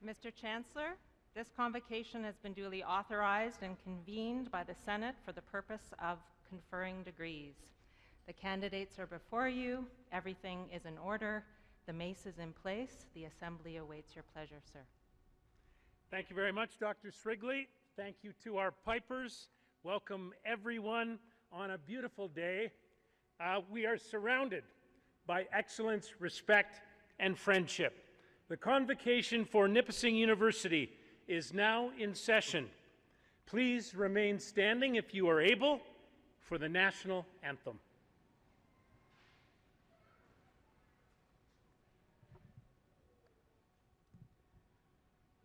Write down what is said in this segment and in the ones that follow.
Mr. Chancellor, this convocation has been duly authorized and convened by the Senate for the purpose of conferring degrees. The candidates are before you. Everything is in order. The mace is in place. The Assembly awaits your pleasure, sir. Thank you very much, Dr. Srigley. Thank you to our pipers. Welcome everyone on a beautiful day. We are surrounded by excellence, respect, and friendship. The Convocation for Nipissing University is now in session. Please remain standing if you are able for the national anthem.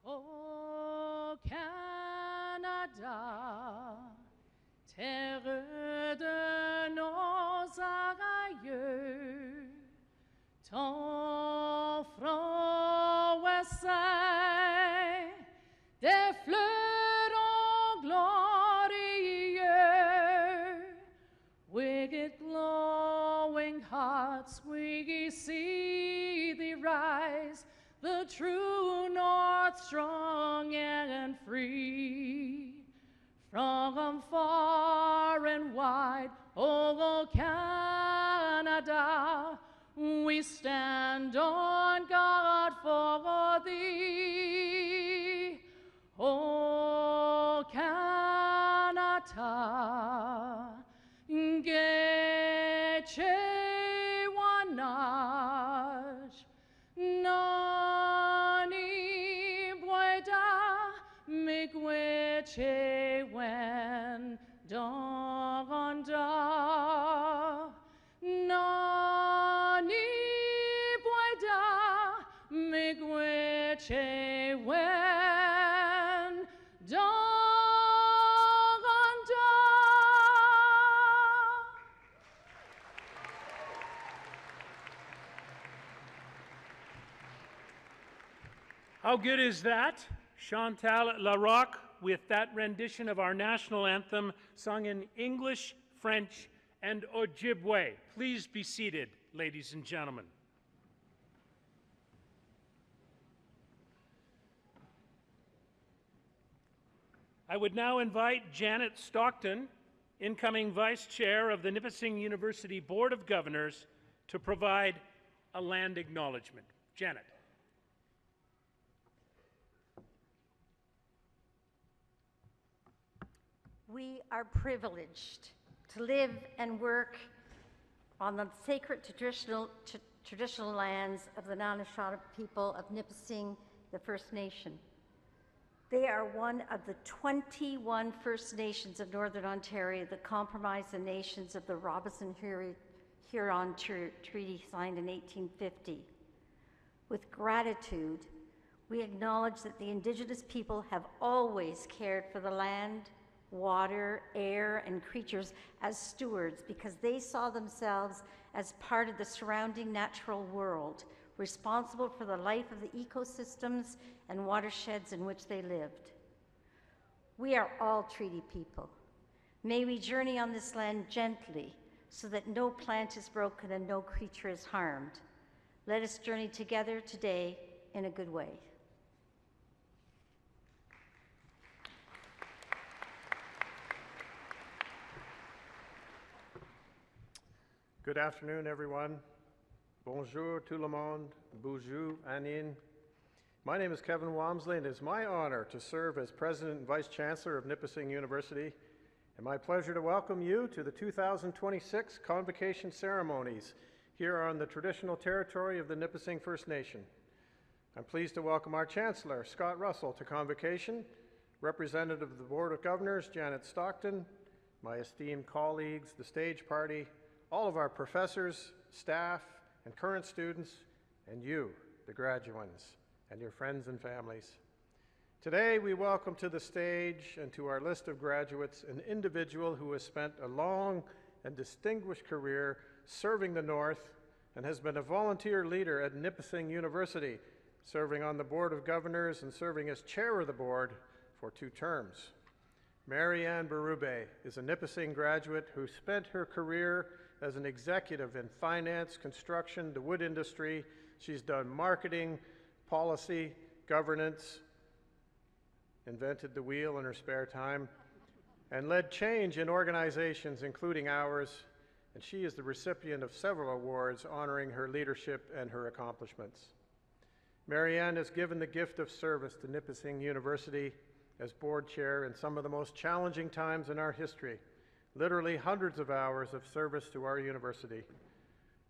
Ô Canada, terre de nos aïeux, ton front essaie des fleurons glorieux, with glowing hearts we see thee rise, the true north strong and free. From far and wide, O Canada, we stand on guard for thee. O Canada, Geche Wanaj, Nani Bueda, Migweche Wen Donda, Nani Bueda, Migweche Wen Donda. How good is that? Chantal Larocque with that rendition of our national anthem sung in English, French, and Ojibwe. Please be seated, ladies and gentlemen. I would now invite Janet Stockton, incoming Vice Chair of the Nipissing University Board of Governors, to provide a land acknowledgement. Janet. We are privileged to live and work on the sacred traditional lands of the Nanishaw people of Nipissing, the First Nation. They are one of the 21 First Nations of Northern Ontario that comprise the nations of the Robinson-Huron Treaty signed in 1850. With gratitude, we acknowledge that the Indigenous people have always cared for the land, water, air, and creatures as stewards because they saw themselves as part of the surrounding natural world, responsible for the life of the ecosystems and watersheds in which they lived. We are all treaty people. May we journey on this land gently so that no plant is broken and no creature is harmed. Let us journey together today in a good way. Good afternoon, everyone. Bonjour tout le monde. Bonjour, Anine. My name is Kevin Walmsley, and it is my honor to serve as President and Vice Chancellor of Nipissing University, and my pleasure to welcome you to the 2026 Convocation ceremonies here on the traditional territory of the Nipissing First Nation. I'm pleased to welcome our Chancellor, Scott Russell, to Convocation, Representative of the Board of Governors, Janet Stockton, my esteemed colleagues, the stage party, all of our professors, staff, and current students, and you, the graduands, and your friends and families. Today, we welcome to the stage and to our list of graduates an individual who has spent a long and distinguished career serving the North and has been a volunteer leader at Nipissing University, serving on the Board of Governors and serving as chair of the board for 2 terms. Mary Ann Berube is a Nipissing graduate who spent her career as an executive in finance, construction, the wood industry. She's done marketing, policy, governance, invented the wheel in her spare time, and led change in organizations, including ours, and she is the recipient of several awards honoring her leadership and her accomplishments. Marianne has given the gift of service to Nipissing University as board chair in some of the most challenging times in our history, literally hundreds of hours of service to our university.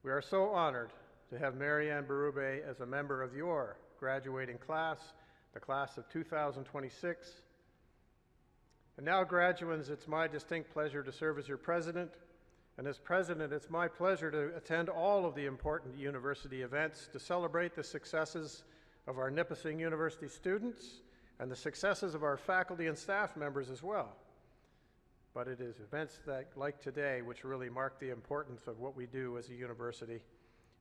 We are so honored to have Marianne Berube as a member of your graduating class, the class of 2026. And now, graduates, it's my distinct pleasure to serve as your president. And as president, it's my pleasure to attend all of the important university events to celebrate the successes of our Nipissing University students and the successes of our faculty and staff members as well. But it is events like today which really mark the importance of what we do as a university,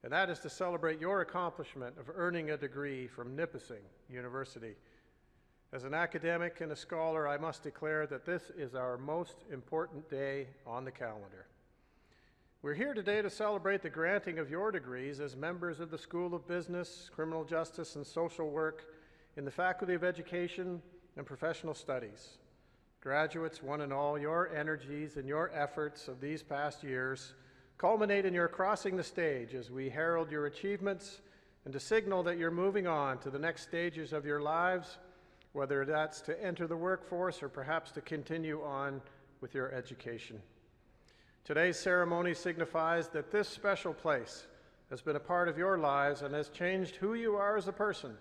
and that is to celebrate your accomplishment of earning a degree from Nipissing University. As an academic and a scholar, I must declare that this is our most important day on the calendar. We're here today to celebrate the granting of your degrees as members of the School of Business, Criminal Justice, and Social Work in the Faculty of Education and Professional Studies. Graduates, one and all, your energies and your efforts of these past years culminate in your crossing the stage as we herald your achievements and to signal that you're moving on to the next stages of your lives, whether that's to enter the workforce or perhaps to continue on with your education. Today's ceremony signifies that this special place has been a part of your lives and has changed who you are as a person,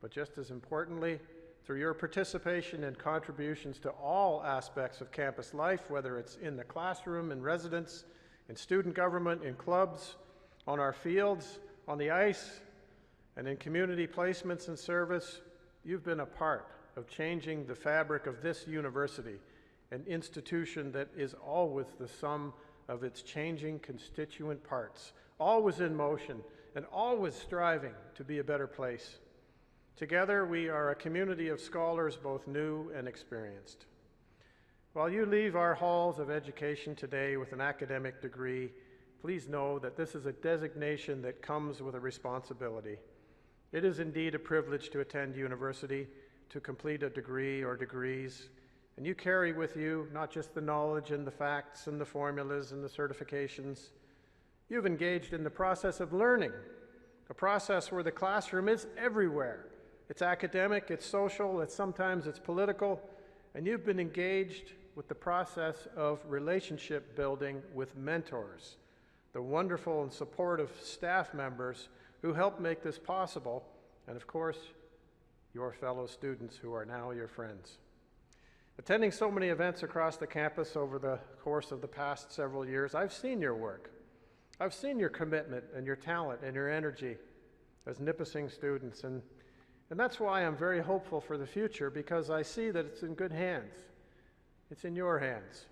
but just as importantly, through your participation and contributions to all aspects of campus life, whether it's in the classroom, in residence, in student government, in clubs, on our fields, on the ice, and in community placements and service, you've been a part of changing the fabric of this university, an institution that is always the sum of its changing constituent parts, always in motion and always striving to be a better place. Together, we are a community of scholars, both new and experienced. While you leave our halls of education today with an academic degree, please know that this is a designation that comes with a responsibility. It is indeed a privilege to attend university, to complete a degree or degrees, and you carry with you not just the knowledge and the facts and the formulas and the certifications. You've engaged in the process of learning, a process where the classroom is everywhere. It's academic, it's social, sometimes it's political, and you've been engaged with the process of relationship building with mentors, the wonderful and supportive staff members who help make this possible, and of course, your fellow students who are now your friends. Attending so many events across the campus over the course of the past several years, I've seen your work. I've seen your commitment and your talent and your energy as Nipissing students, and that's why I'm very hopeful for the future, because I see that it's in good hands. It's in your hands,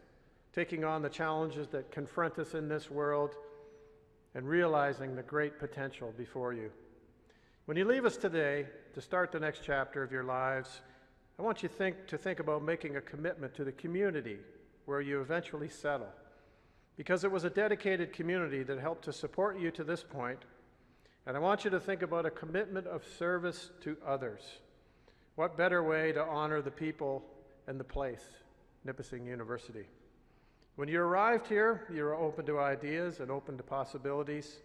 taking on the challenges that confront us in this world and realizing the great potential before you. When you leave us today to start the next chapter of your lives, I want you to think about making a commitment to the community where you eventually settle, because it was a dedicated community that helped to support you to this point. And I want you to think about a commitment of service to others. What better way to honor the people and the place, Nipissing University? When you arrived here, you were open to ideas and open to possibilities.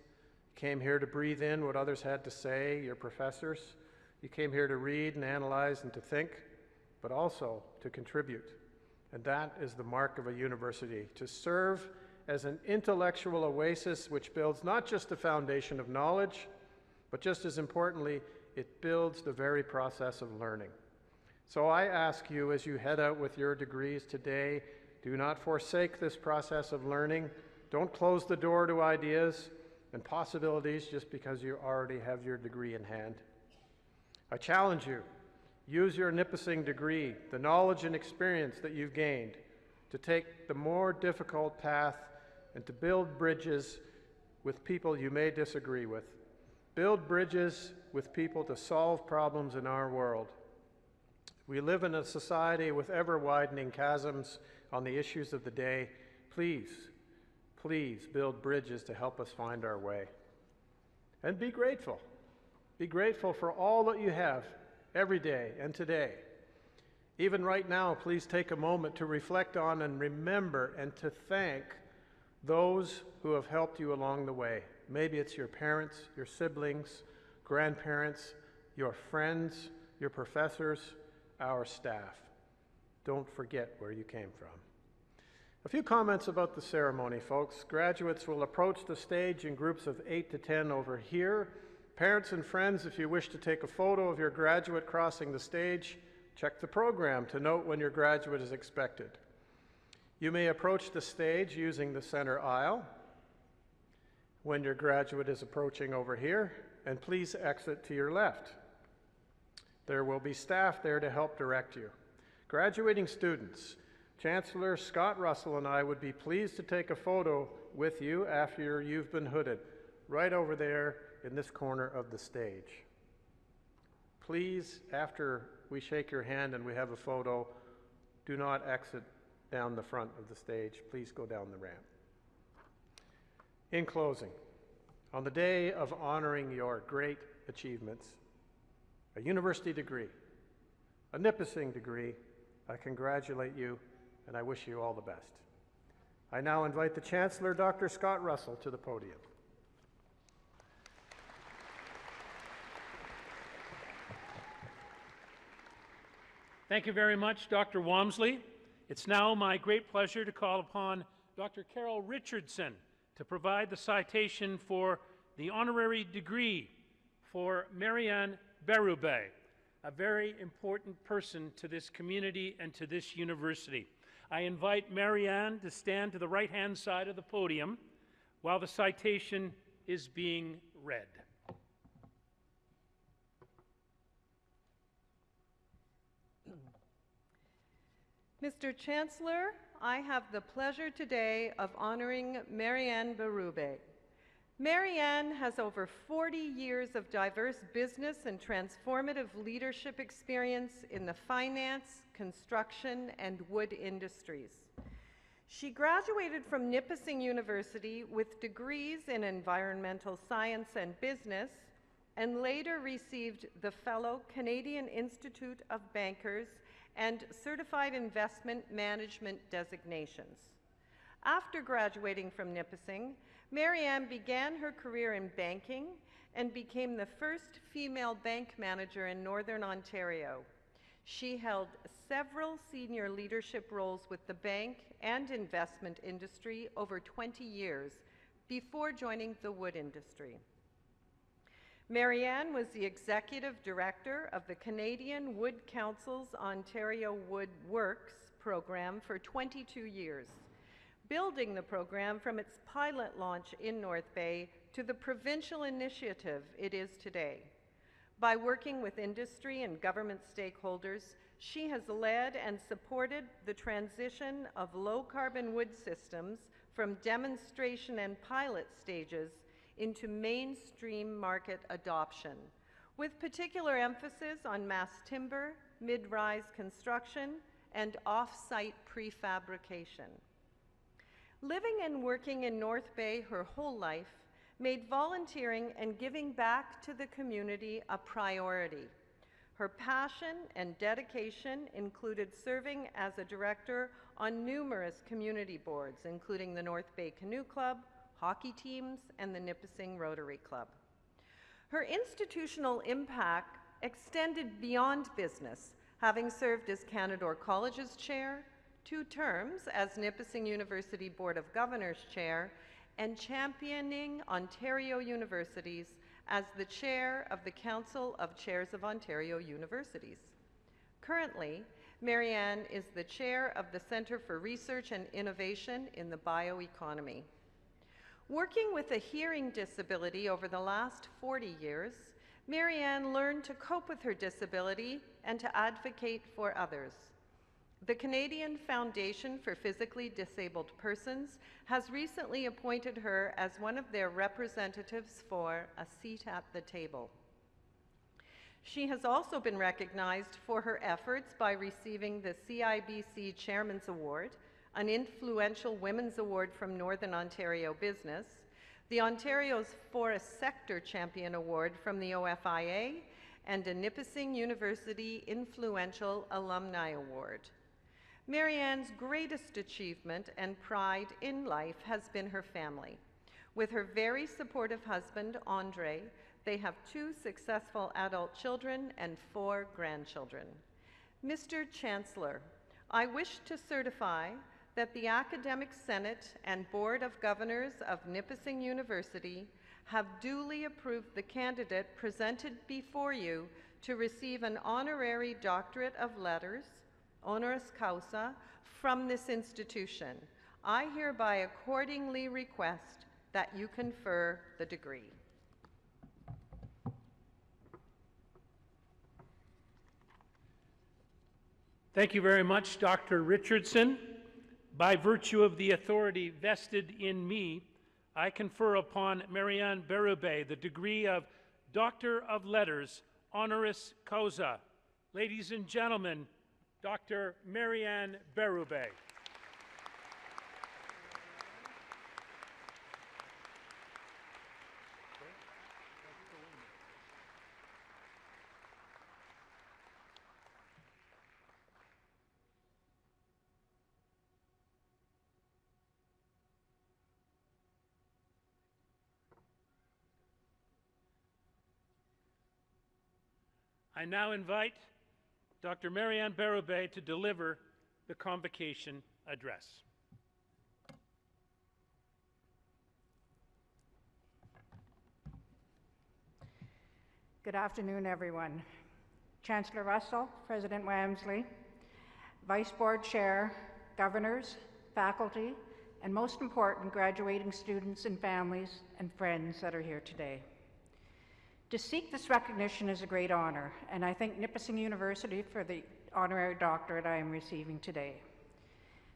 You came here to breathe in what others had to say, your professors. You came here to read and analyze and to think, but also to contribute. And that is the mark of a university, to serve as an intellectual oasis which builds not just the foundation of knowledge, but just as importantly, it builds the very process of learning. So I ask you, as you head out with your degrees today, do not forsake this process of learning. Don't close the door to ideas and possibilities just because you already have your degree in hand. I challenge you, use your Nipissing degree, the knowledge and experience that you've gained, to take the more difficult path and to build bridges with people you may disagree with. Build bridges with people to solve problems in our world. We live in a society with ever-widening chasms on the issues of the day. Please, please build bridges to help us find our way. And be grateful. Be grateful for all that you have every day and today. Even right now, please take a moment to reflect on and remember and to thank those who have helped you along the way. Maybe it's your parents, your siblings, grandparents, your friends, your professors, our staff. Don't forget where you came from. A few comments about the ceremony, folks. Graduates will approach the stage in groups of 8 to 10 over here. Parents and friends, if you wish to take a photo of your graduate crossing the stage, check the program to note when your graduate is expected. You may approach the stage using the center aisle when your graduate is approaching over here, and please exit to your left. There will be staff there to help direct you. Graduating students, Chancellor Scott Russell and I would be pleased to take a photo with you after you've been hooded, right over there in this corner of the stage. Please, after we shake your hand and we have a photo, do not exit down the front of the stage. Please go down the ramp. In closing, on the day of honoring your great achievements, a university degree, a Nipissing degree, I congratulate you and I wish you all the best. I now invite the Chancellor, Dr. Scott Russell, to the podium. Thank you very much, Dr. Walmsley. It's now my great pleasure to call upon Dr. Carol Richardson to provide the citation for the honorary degree for Marianne Berube, a very important person to this community and to this university. I invite Marianne to stand to the right-hand side of the podium while the citation is being read. Mr. Chancellor, I have the pleasure today of honoring Marianne Berube. Marianne has over 40 years of diverse business and transformative leadership experience in the finance, construction, and wood industries. She graduated from Nipissing University with degrees in environmental science and business, and later received the Fellow Canadian Institute of Bankers and Certified Investment Management designations. After graduating from Nipissing, Marianne began her career in banking and became the first female bank manager in Northern Ontario. She held several senior leadership roles with the bank and investment industry over 20 years before joining the wood industry. Marianne was the executive director of the Canadian Wood Council's Ontario Wood Works program for 22 years, building the program from its pilot launch in North Bay to the provincial initiative it is today. By working with industry and government stakeholders, she has led and supported the transition of low-carbon wood systems from demonstration and pilot stages into mainstream market adoption, with particular emphasis on mass timber, mid-rise construction, and off-site prefabrication. Living and working in North Bay her whole life made volunteering and giving back to the community a priority. Her passion and dedication included serving as a director on numerous community boards, including the North Bay Canoe Club, hockey teams, and the Nipissing Rotary Club. Her institutional impact extended beyond business, having served as Canadore College's chair, 2 terms as Nipissing University Board of Governors chair, and championing Ontario universities as the chair of the Council of Chairs of Ontario Universities. Currently, Marianne is the chair of the Centre for Research and Innovation in the Bioeconomy. Working with a hearing disability over the last 40 years, Marianne learned to cope with her disability and to advocate for others. The Canadian Foundation for Physically Disabled Persons has recently appointed her as one of their representatives for a seat at the table. She has also been recognized for her efforts by receiving the CIBC Chairman's Award, an influential women's award from Northern Ontario Business, the Ontario's Forest Sector Champion Award from the OFIA, and a Nipissing University Influential Alumni Award. Marianne's greatest achievement and pride in life has been her family. With her very supportive husband, Andre, they have 2 successful adult children and 4 grandchildren. Mr. Chancellor, I wish to certify that the Academic Senate and Board of Governors of Nipissing University have duly approved the candidate presented before you to receive an honorary Doctorate of Letters, honoris causa, from this institution. I hereby accordingly request that you confer the degree. Thank you very much, Dr. Richardson. By virtue of the authority vested in me, I confer upon Marianne Berube the degree of Doctor of Letters, honoris causa. Ladies and gentlemen, Dr. Marianne Berube. I now invite Dr. Marianne Berube to deliver the Convocation address. Good afternoon, everyone. Chancellor Russell, President Wamsley, Vice Board Chair, governors, faculty, and most important, graduating students and families and friends that are here today. To seek this recognition is a great honor, and I thank Nipissing University for the honorary doctorate I am receiving today.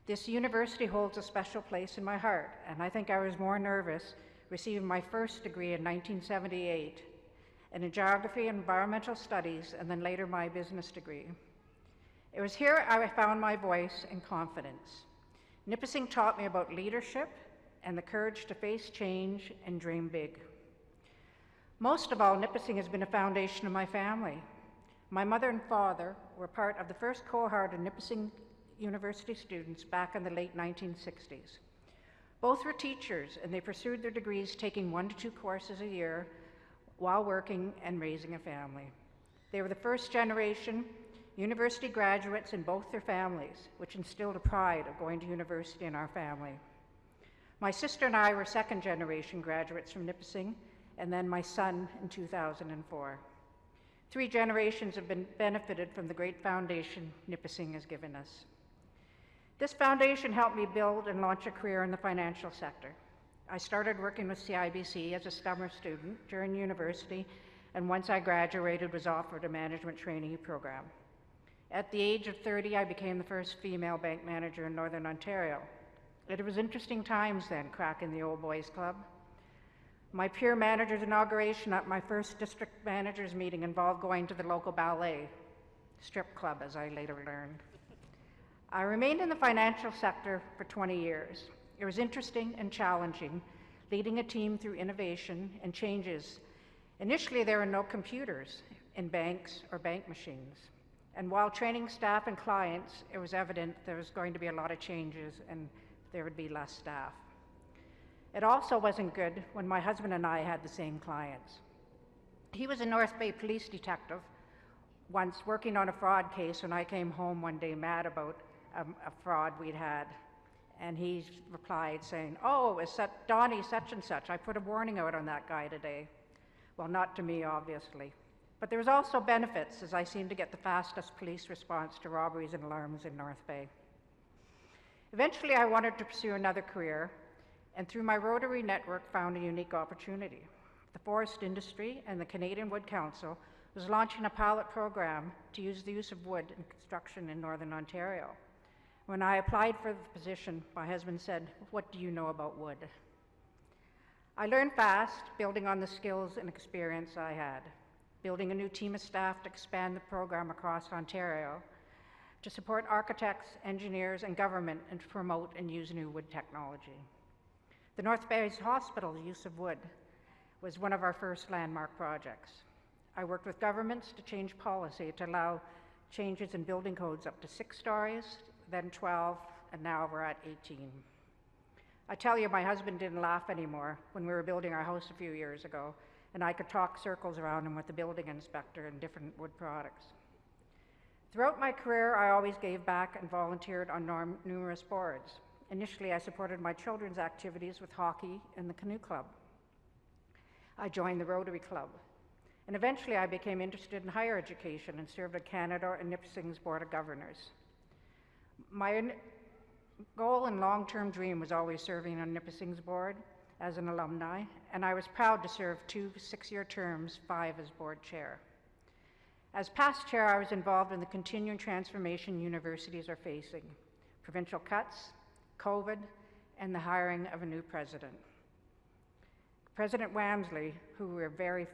This university holds a special place in my heart, and I think I was more nervous receiving my first degree in 1978 in geography and environmental studies, and then later my business degree. It was here I found my voice and confidence. Nipissing taught me about leadership and the courage to face change and dream big. Most of all, Nipissing has been a foundation of my family. My mother and father were part of the first cohort of Nipissing University students back in the late 1960s. Both were teachers, and they pursued their degrees taking 1 to 2 courses a year while working and raising a family. They were the first generation university graduates in both their families, which instilled a pride of going to university in our family. My sister and I were second generation graduates from Nipissing, and then my son in 2004. 3 generations have benefited from the great foundation Nipissing has given us. This foundation helped me build and launch a career in the financial sector. I started working with CIBC as a summer student during university, and once I graduated, was offered a management trainee program. At the age of 30, I became the first female bank manager in Northern Ontario. It was interesting times then, cracking the old boys club. My peer manager's inauguration at my first district managers meeting involved going to the local ballet, strip club as I later learned. I remained in the financial sector for 20 years. It was interesting and challenging, leading a team through innovation and changes. Initially, there were no computers in banks or bank machines. And while training staff and clients, it was evident there was going to be a lot of changes and there would be less staff. It also wasn't good when my husband and I had the same clients. He was a North Bay police detective once working on a fraud case when I came home one day mad about a fraud we'd had. And he replied saying, "Oh, it's Donnie such and such. I put a warning out on that guy today." Well, not to me, obviously. But there was also benefits, as I seemed to get the fastest police response to robberies and alarms in North Bay. Eventually, I wanted to pursue another career, and through my Rotary network found a unique opportunity. The forest industry and the Canadian Wood Council was launching a pilot program to use the use of wood in construction in Northern Ontario. When I applied for the position, my husband said, "What do you know about wood?" I learned fast, building on the skills and experience I had, building a new team of staff to expand the program across Ontario, to support architects, engineers, and government, and to promote and use new wood technology. The North Bay Hospital's use of wood was one of our first landmark projects. I worked with governments to change policy to allow changes in building codes up to 6 stories, then 12, and now we're at 18. I tell you, my husband didn't laugh anymore when we were building our house a few years ago, and I could talk circles around him with the building inspector and different wood products. Throughout my career, I always gave back and volunteered on numerous boards. Initially, I supported my children's activities with hockey and the canoe club. I joined the Rotary Club. And eventually, I became interested in higher education and served on Canada and Nipissing's Board of Governors. My goal and long-term dream was always serving on Nipissing's board as an alumni, and I was proud to serve 2 6-year terms, 5 as board chair. As past chair, I was involved in the continuing transformation universities are facing, provincial cuts, COVID, and the hiring of a new president. President Wamsley, who we're very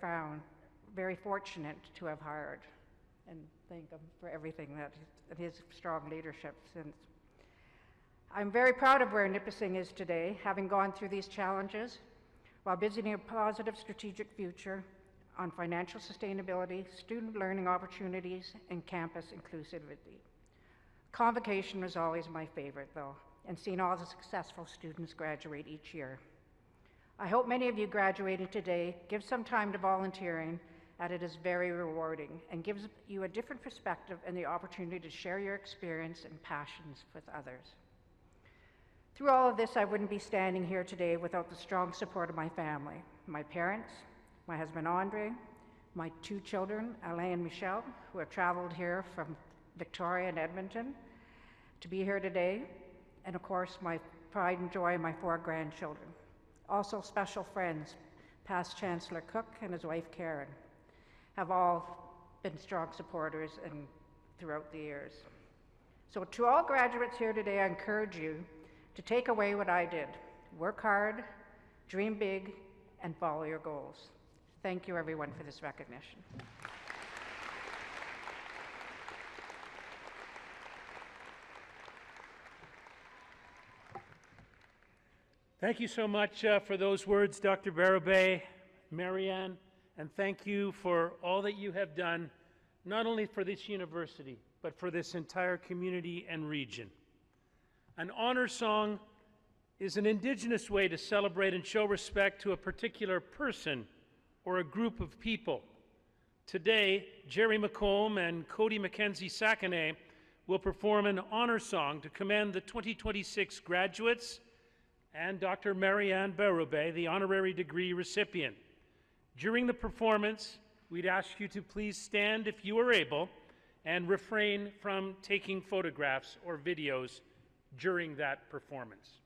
fortunate to have hired, and thank him for everything that his strong leadership since. I'm very proud of where Nipissing is today, having gone through these challenges while building a positive strategic future on financial sustainability, student learning opportunities, and campus inclusivity. Convocation was always my favorite, though, and seeing all the successful students graduate each year. I hope many of you graduating today give some time to volunteering, as it is very rewarding and gives you a different perspective and the opportunity to share your experience and passions with others. Through all of this, I wouldn't be standing here today without the strong support of my family, my parents, my husband Andre, my 2 children, Alain and Michelle, who have traveled here from Victoria and Edmonton to be here today, and of course my pride and joy, my 4 grandchildren. Also special friends, past Chancellor Cook and his wife Karen, have all been strong supporters throughout the years. So to all graduates here today, I encourage you to take away what I did. Work hard, dream big, and follow your goals. Thank you everyone for this recognition. Thank you so much for those words, Dr. Barabé, Marianne, and thank you for all that you have done, not only for this university, but for this entire community and region. An honor song is an Indigenous way to celebrate and show respect to a particular person or a group of people. Today, Jerry McComb and Cody Mackenzie-Sakanay will perform an honor song to commend the 2026 graduates and Dr. Marianne Barabé, the honorary degree recipient. During the performance, we'd ask you to please stand if you are able and refrain from taking photographs or videos during that performance.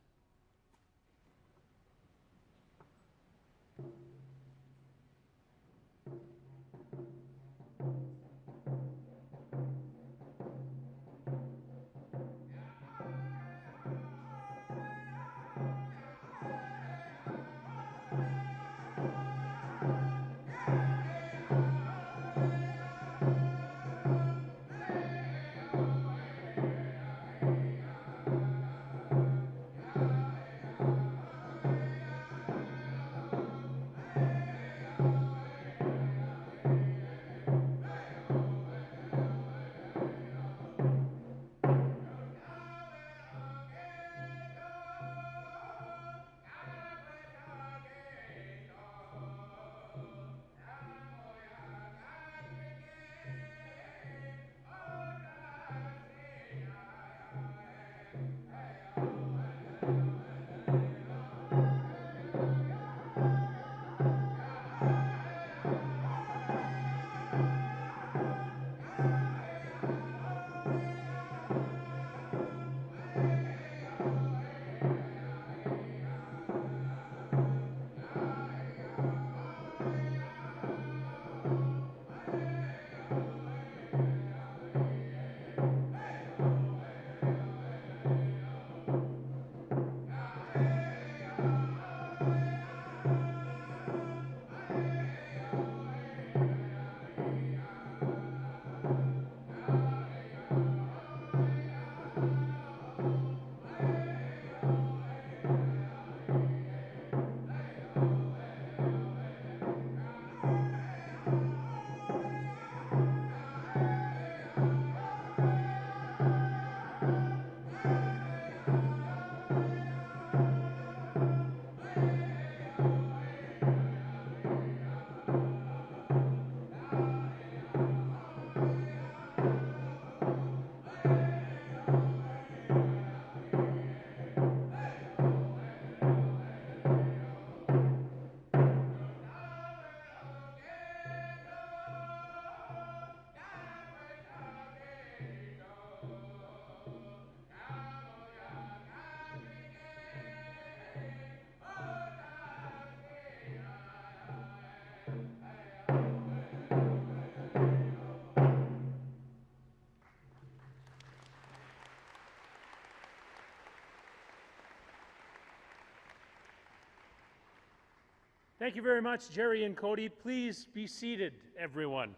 Thank you very much, Jerry and Cody. Please be seated, everyone.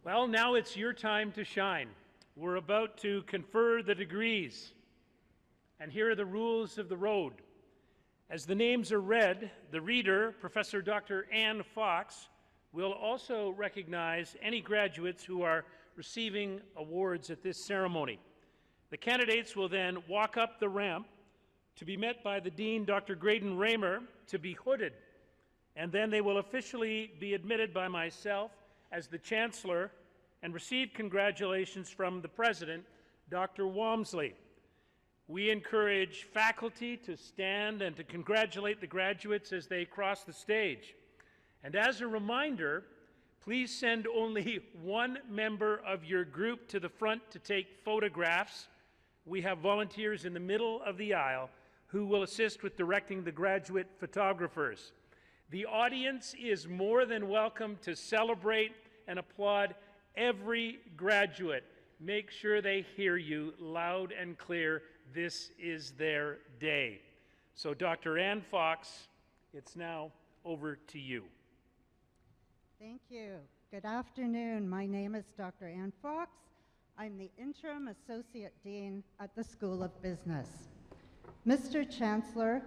Well, now it's your time to shine. We're about to confer the degrees. And here are the rules of the road. As the names are read, the reader, Professor Dr. Ann Fox, will also recognize any graduates who are receiving awards at this ceremony. The candidates will then walk up the ramp to be met by the Dean, Dr. Graydon Raymer, to be hooded, and then they will officially be admitted by myself as the Chancellor and receive congratulations from the President, Dr. Walmsley. We encourage faculty to stand and to congratulate the graduates as they cross the stage. And as a reminder, please send only one member of your group to the front to take photographs. We have volunteers in the middle of the aisle who will assist with directing the graduate photographers. The audience is more than welcome to celebrate and applaud every graduate. Make sure they hear you loud and clear. This is their day. So Dr. Ann Fox, it's now over to you. Thank you. Good afternoon. My name is Dr. Ann Fox. I'm the Interim Associate Dean at the School of Business. Mr. Chancellor,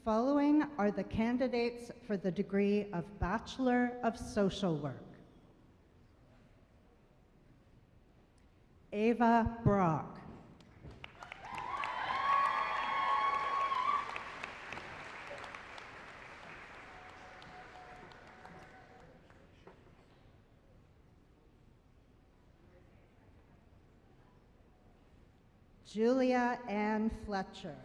following are the candidates for the degree of Bachelor of Social Work. Ava Brock. Julia Ann Fletcher.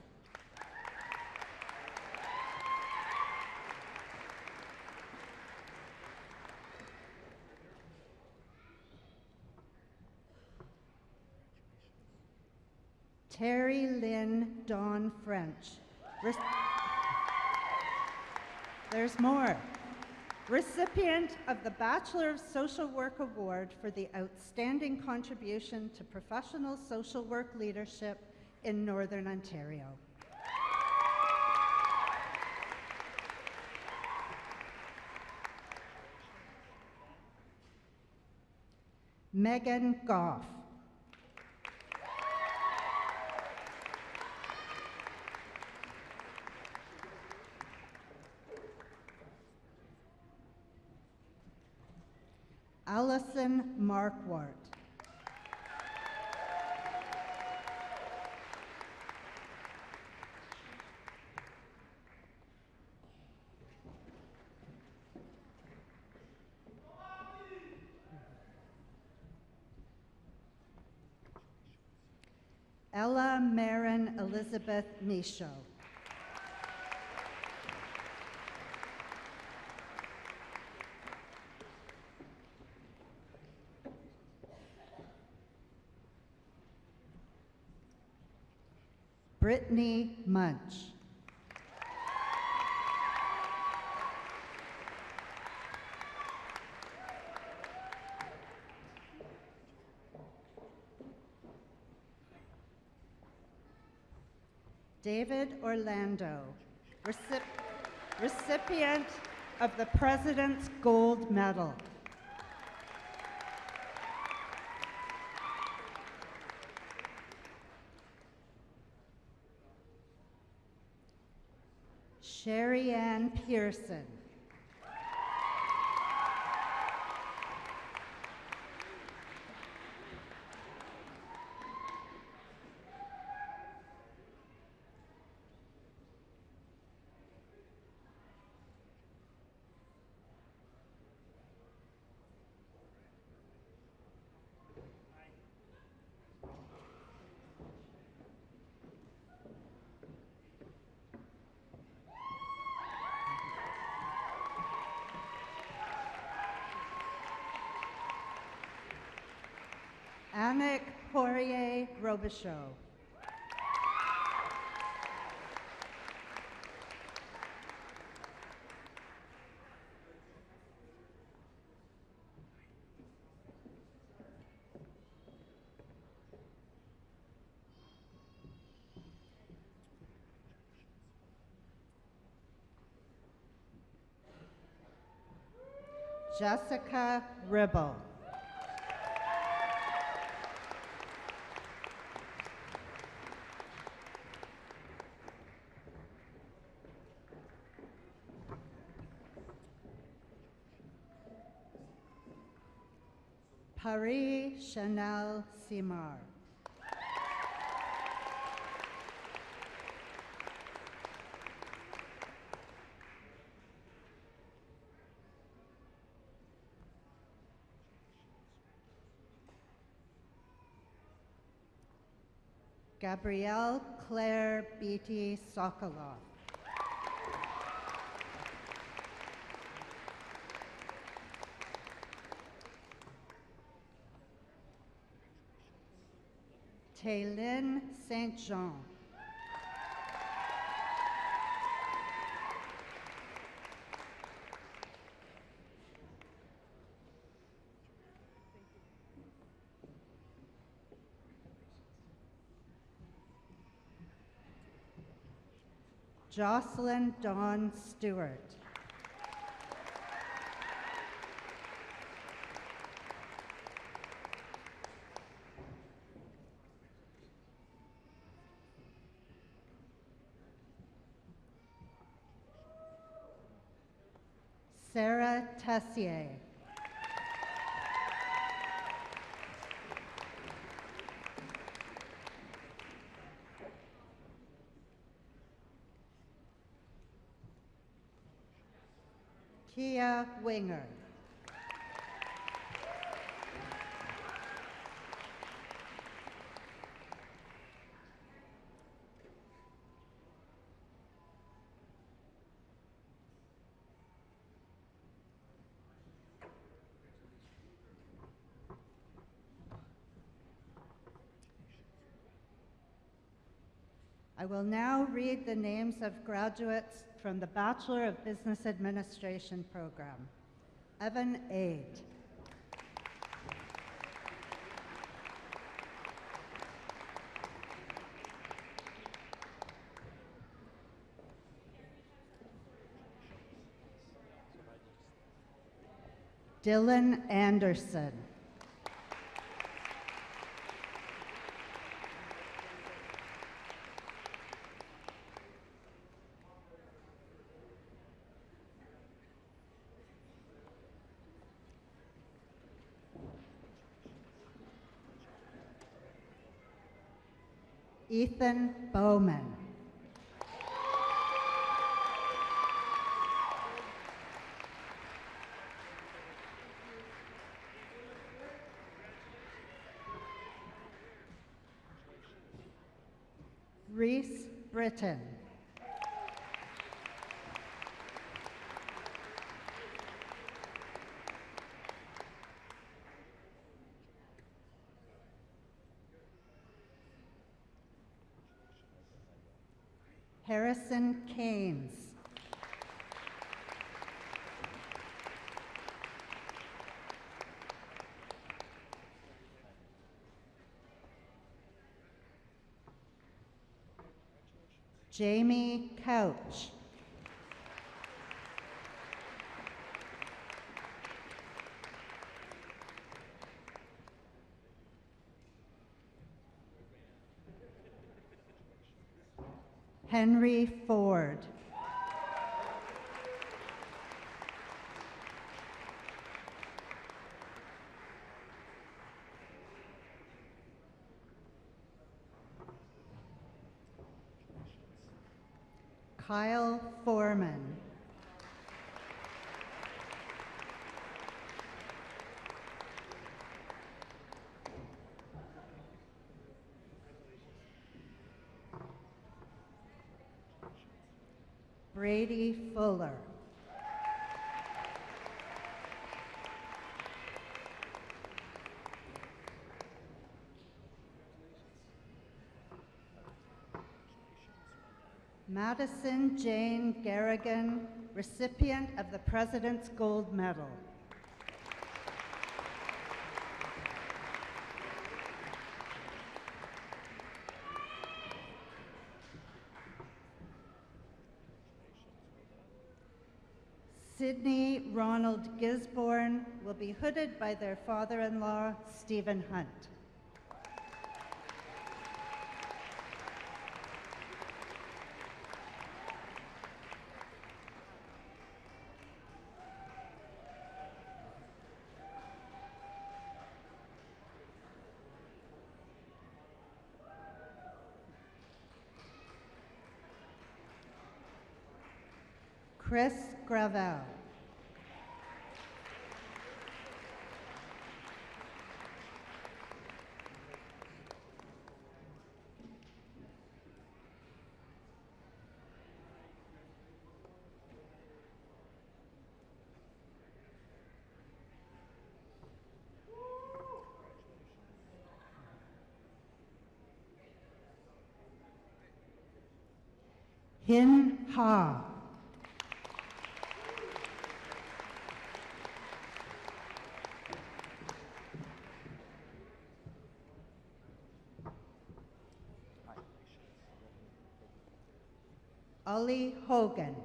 Terry Lynn Dawn French. There's more. Recipient of the Bachelor of Social Work Award for the outstanding contribution to professional social work leadership in Northern Ontario. Megan Goff. Allison Markwart. Ella Marin Elizabeth Michaud. Brittany Munch. David Orlando, recipient of the President's Gold Medal. Sherry Ann Pearson. Annick Poirier Robichaud. Jessica Ribble. Paris Chanel Simar. Gabrielle Claire Beatty Sokolov. Taylin St. Jean. Jocelyn Dawn Stewart. Sarah Tessier. Kia Winger. I will now read the names of graduates from the Bachelor of Business Administration program. Evan Aid. Dylan Anderson. Ethan Bowman. Reese Britton. Harrison Keynes. Jamie Couch. Henry Ford. Kyle Foreman. Brady Fuller. Madison Jane Garrigan, recipient of the President's Gold Medal. Sydney Ronald Gisborne will be hooded by their father-in-law, Stephen Hunt. Chris Gravel. Hin Ha. Ollie Hogan.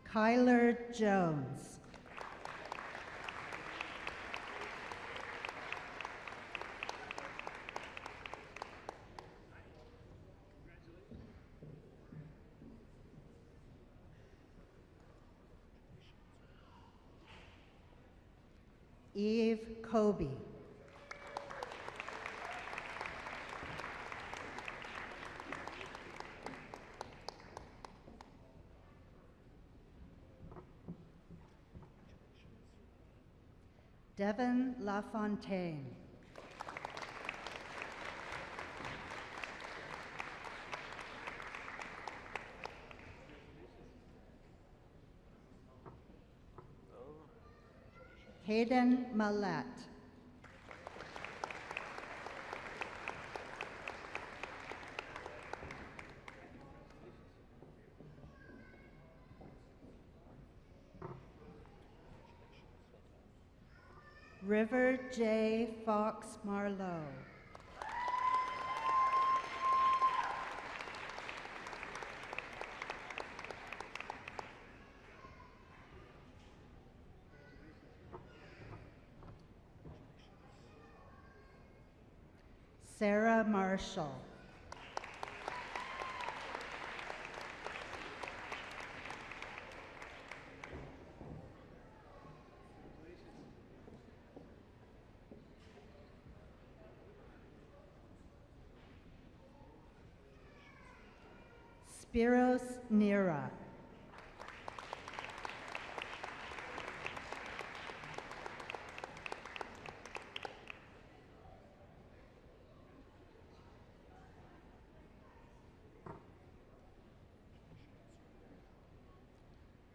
Kyler Jones. Eve Kobe. Devin LaFontaine. Hayden Malat. River J. Fox Marlowe. Sarah Marshall. Spiros Nira.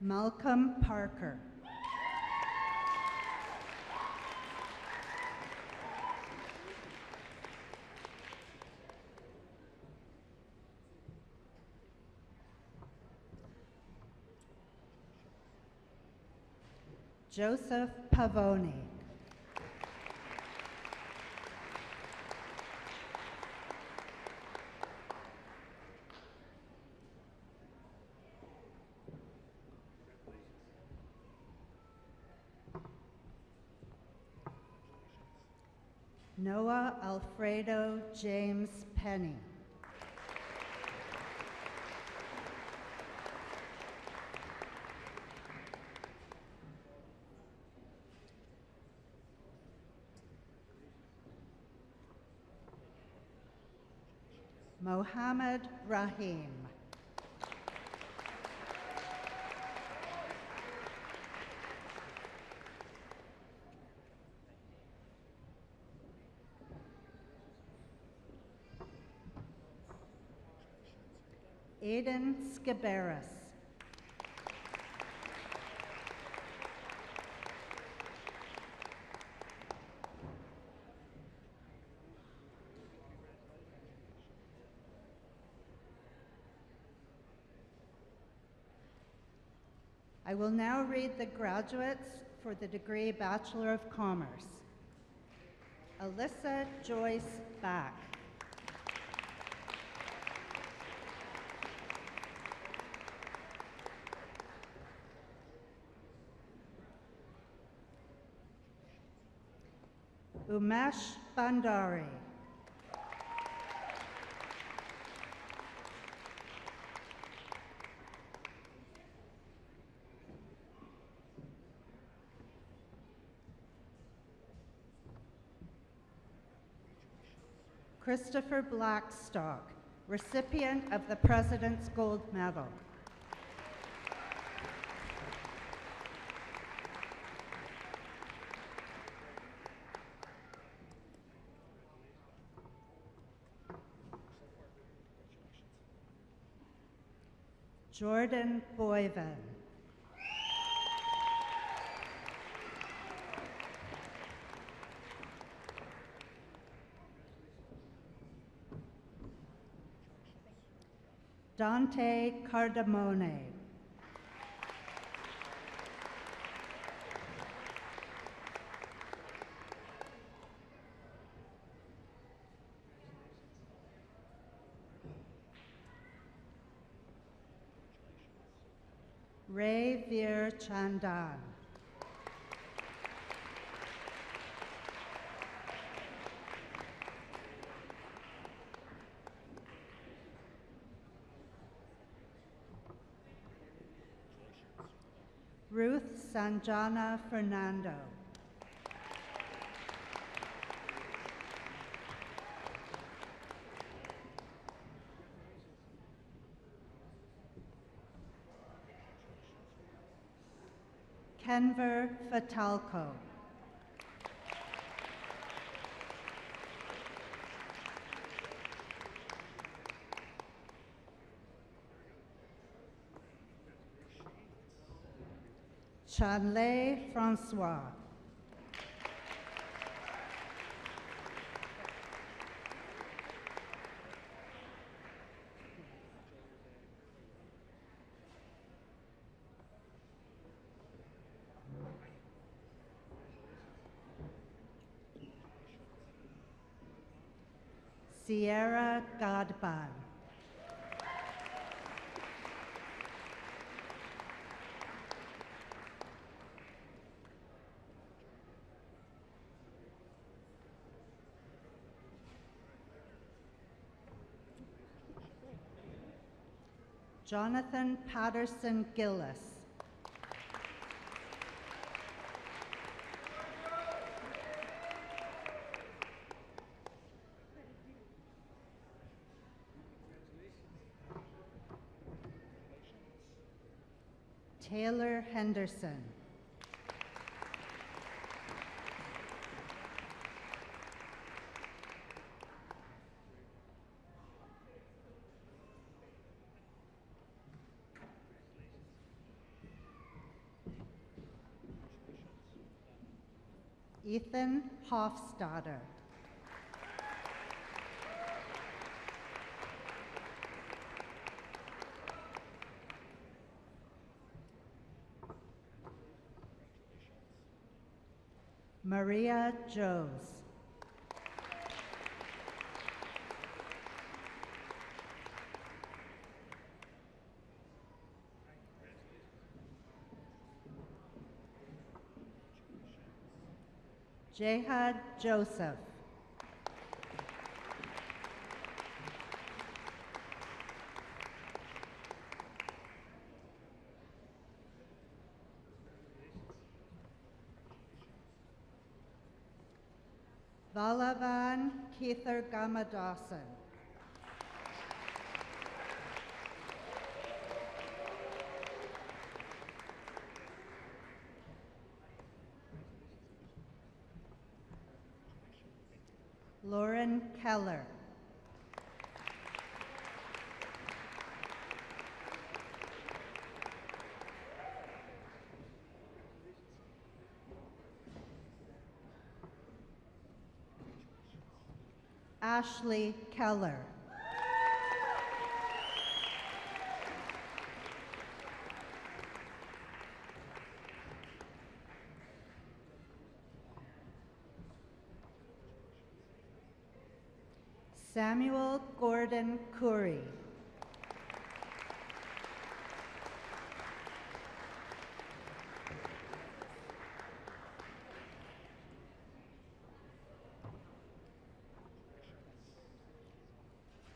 Malcolm Parker. Joseph Pavoni. Noah Alfredo James Penny. Mohammed Rahim. Aiden Scabaris. I will now read the graduates for the degree Bachelor of Commerce. Alyssa Joyce Back. Umesh Bandari. Christopher Blackstock, recipient of the President's Gold Medal. Jordan Boyven. Dante Cardamone. Ray Veer Chandan. Ruth Sanjana Fernando. Kenver Fatalco. Chanley Francois. Sierra Godban. Jonathan Patterson Gillis. Taylor Henderson. Ethan Hofstadter. Maria Joes. Jehad Joseph. Valavan Keither Gamadawson. Lauren Keller. Ashley Keller. Samuel Gordon Curry.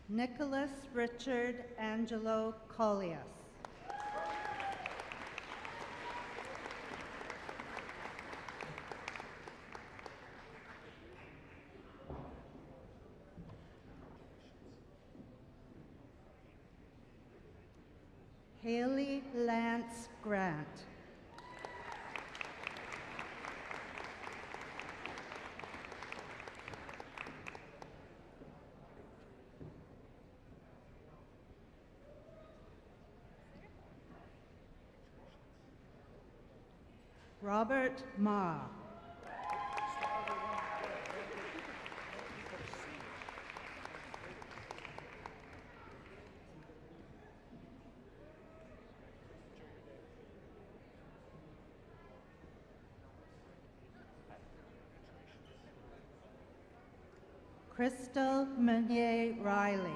Nicholas Richard Angelo Collias. Haley Lance Grant. Robert Ma. Crystal Meunier Riley.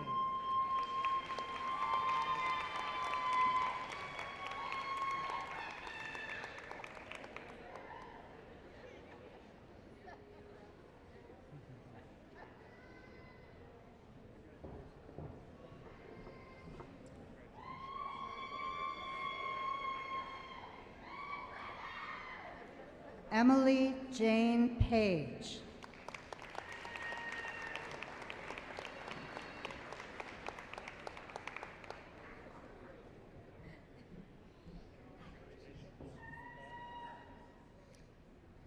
Emily Jane Page.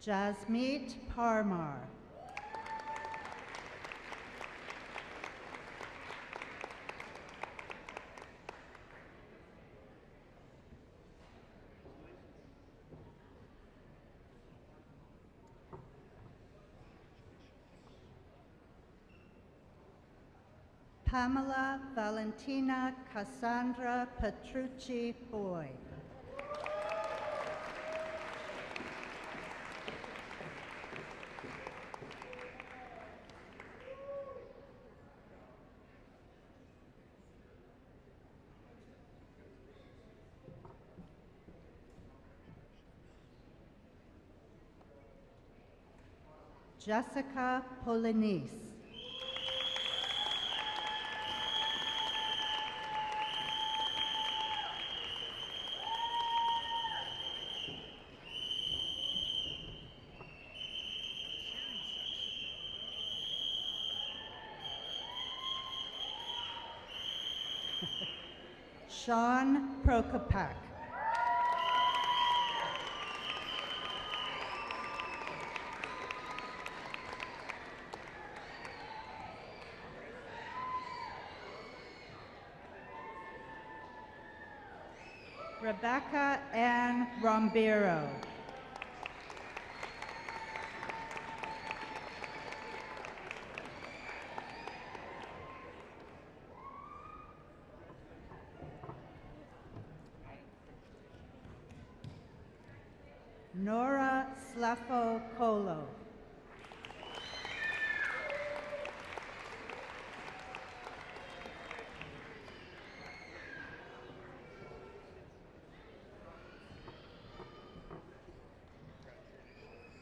Jasmeet Parmar. Pamela Valentina Cassandra Petrucci Boyd. Jessica Polanese. Sean Prokopak. Rebecca Ann Rombiro. Nora Slefo Kolo.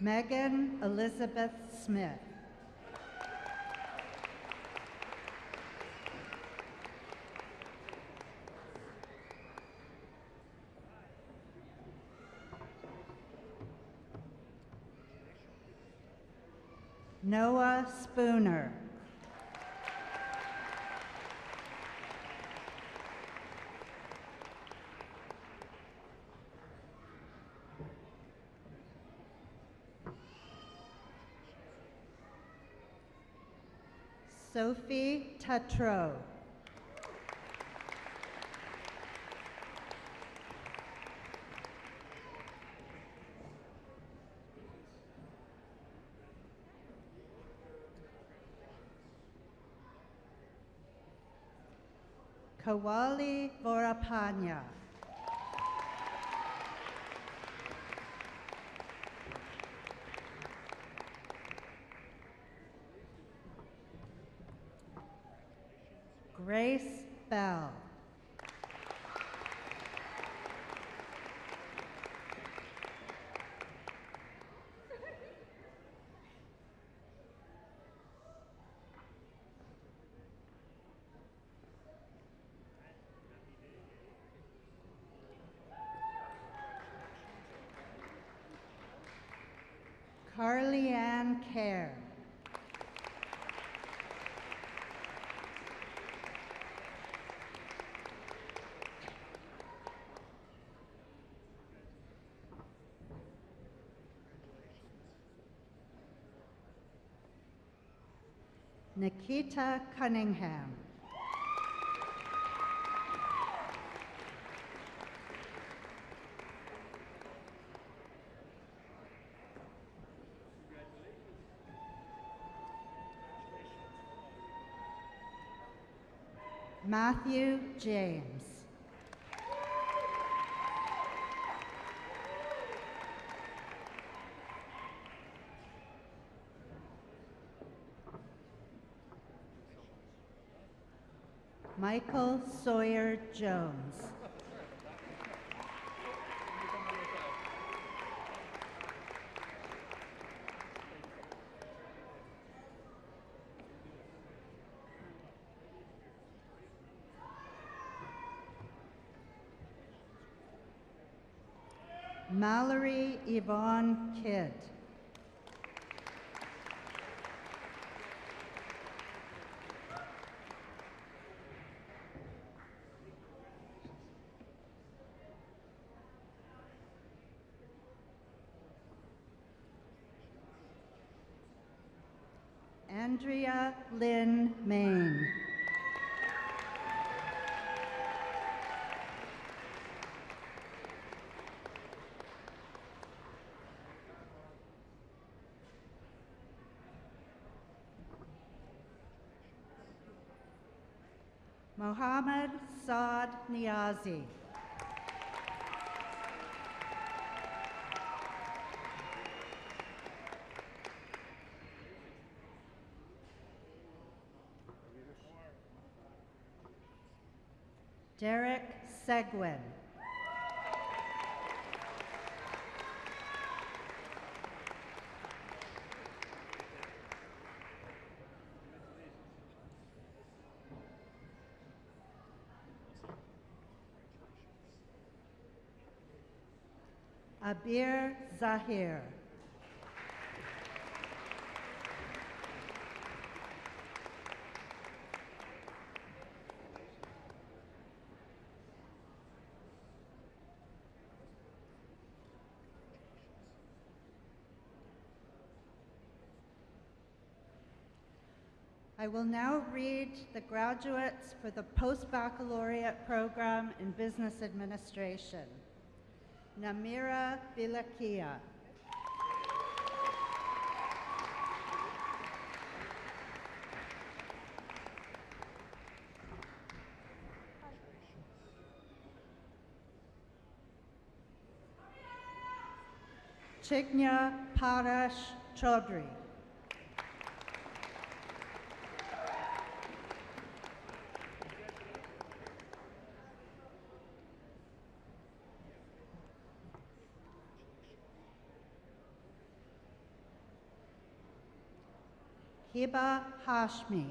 Megan Elizabeth Smith. Noah Spooner. Sophie Tatro. Kawali Vorapanya. Grace Bell. Carly Ann Kerr. Nikita Cunningham. Matthew James. Michael Sawyer Jones. Mallory Yvonne Kidd. Andrea Lynn Main. Mohammed Saad Niazi. Derek Seguin. Abir Zahir. I will now read the graduates for the Post-Baccalaureate program in Business Administration. Namira Bilakia. Chignya Parash Chaudhry. Hiba Hashmi.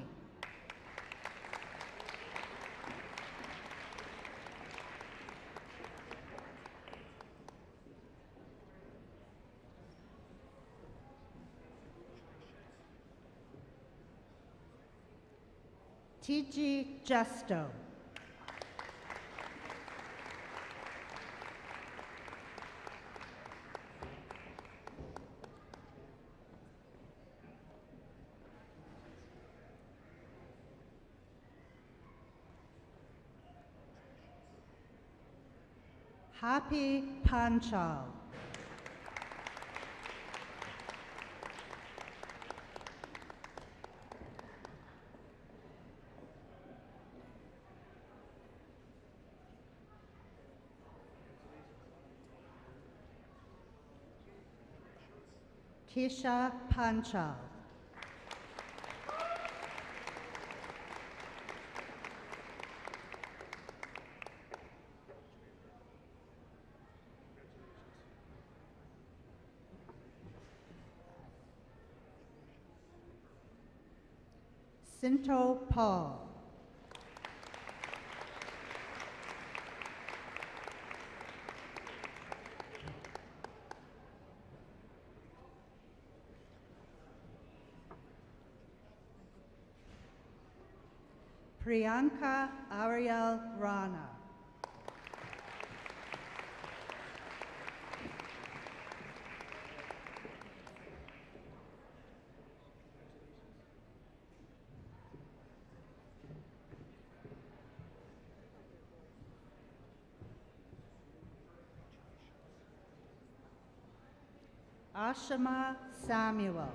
Tiji Justo. Happy Panchal. Kisha Panchal. Sinto Paul. Priyanka Ariel Rana. Ashima Samuel.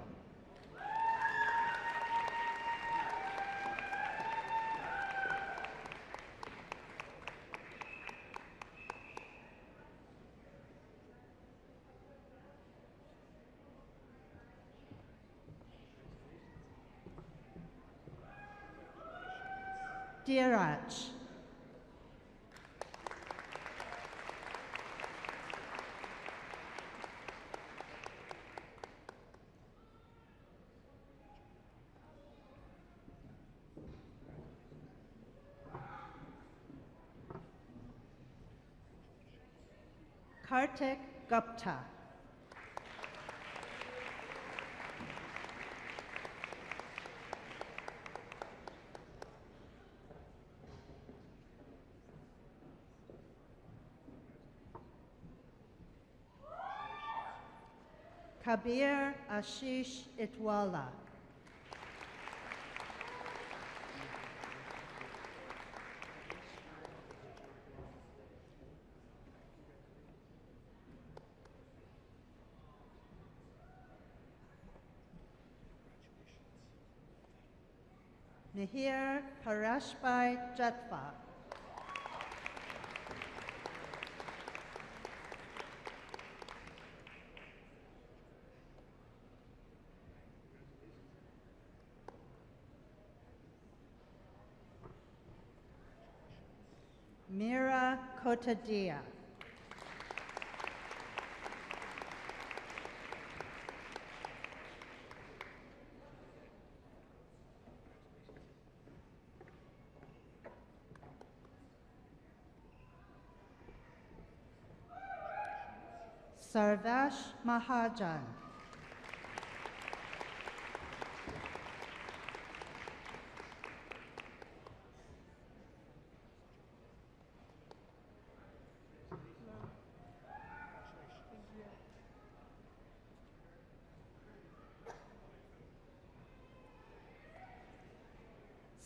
Dheeraj. Kartik Gupta. Kabir Ashish Itwala. Mihir Parashbai Jatva. Mira Kotadia. Sarvesh Mahajan.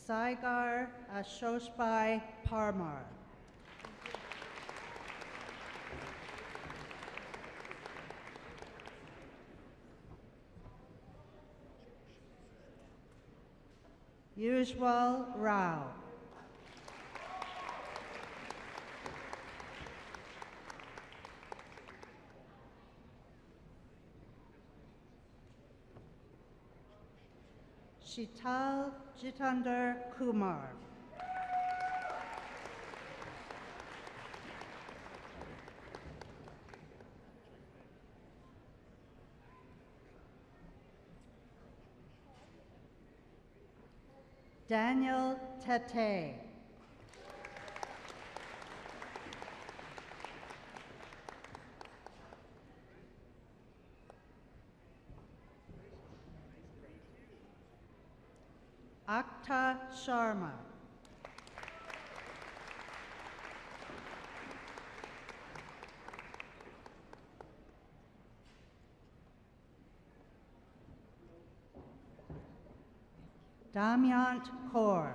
Saigar Ashoshbai Parmar. Ujwal Rao. Shital Jitander Kumar. Daniel Tete. Akta Sharma. Damyant Kaur.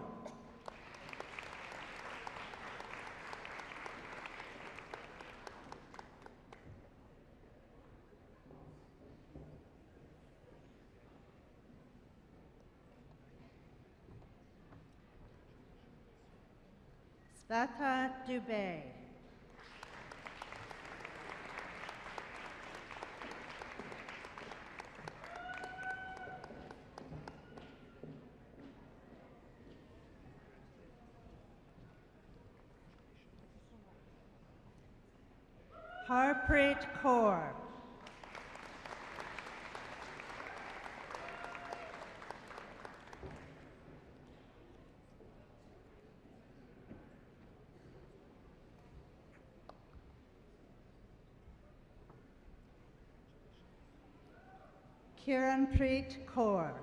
Sveta Dubé. Harpreet Kaur. Kiranpreet Kaur.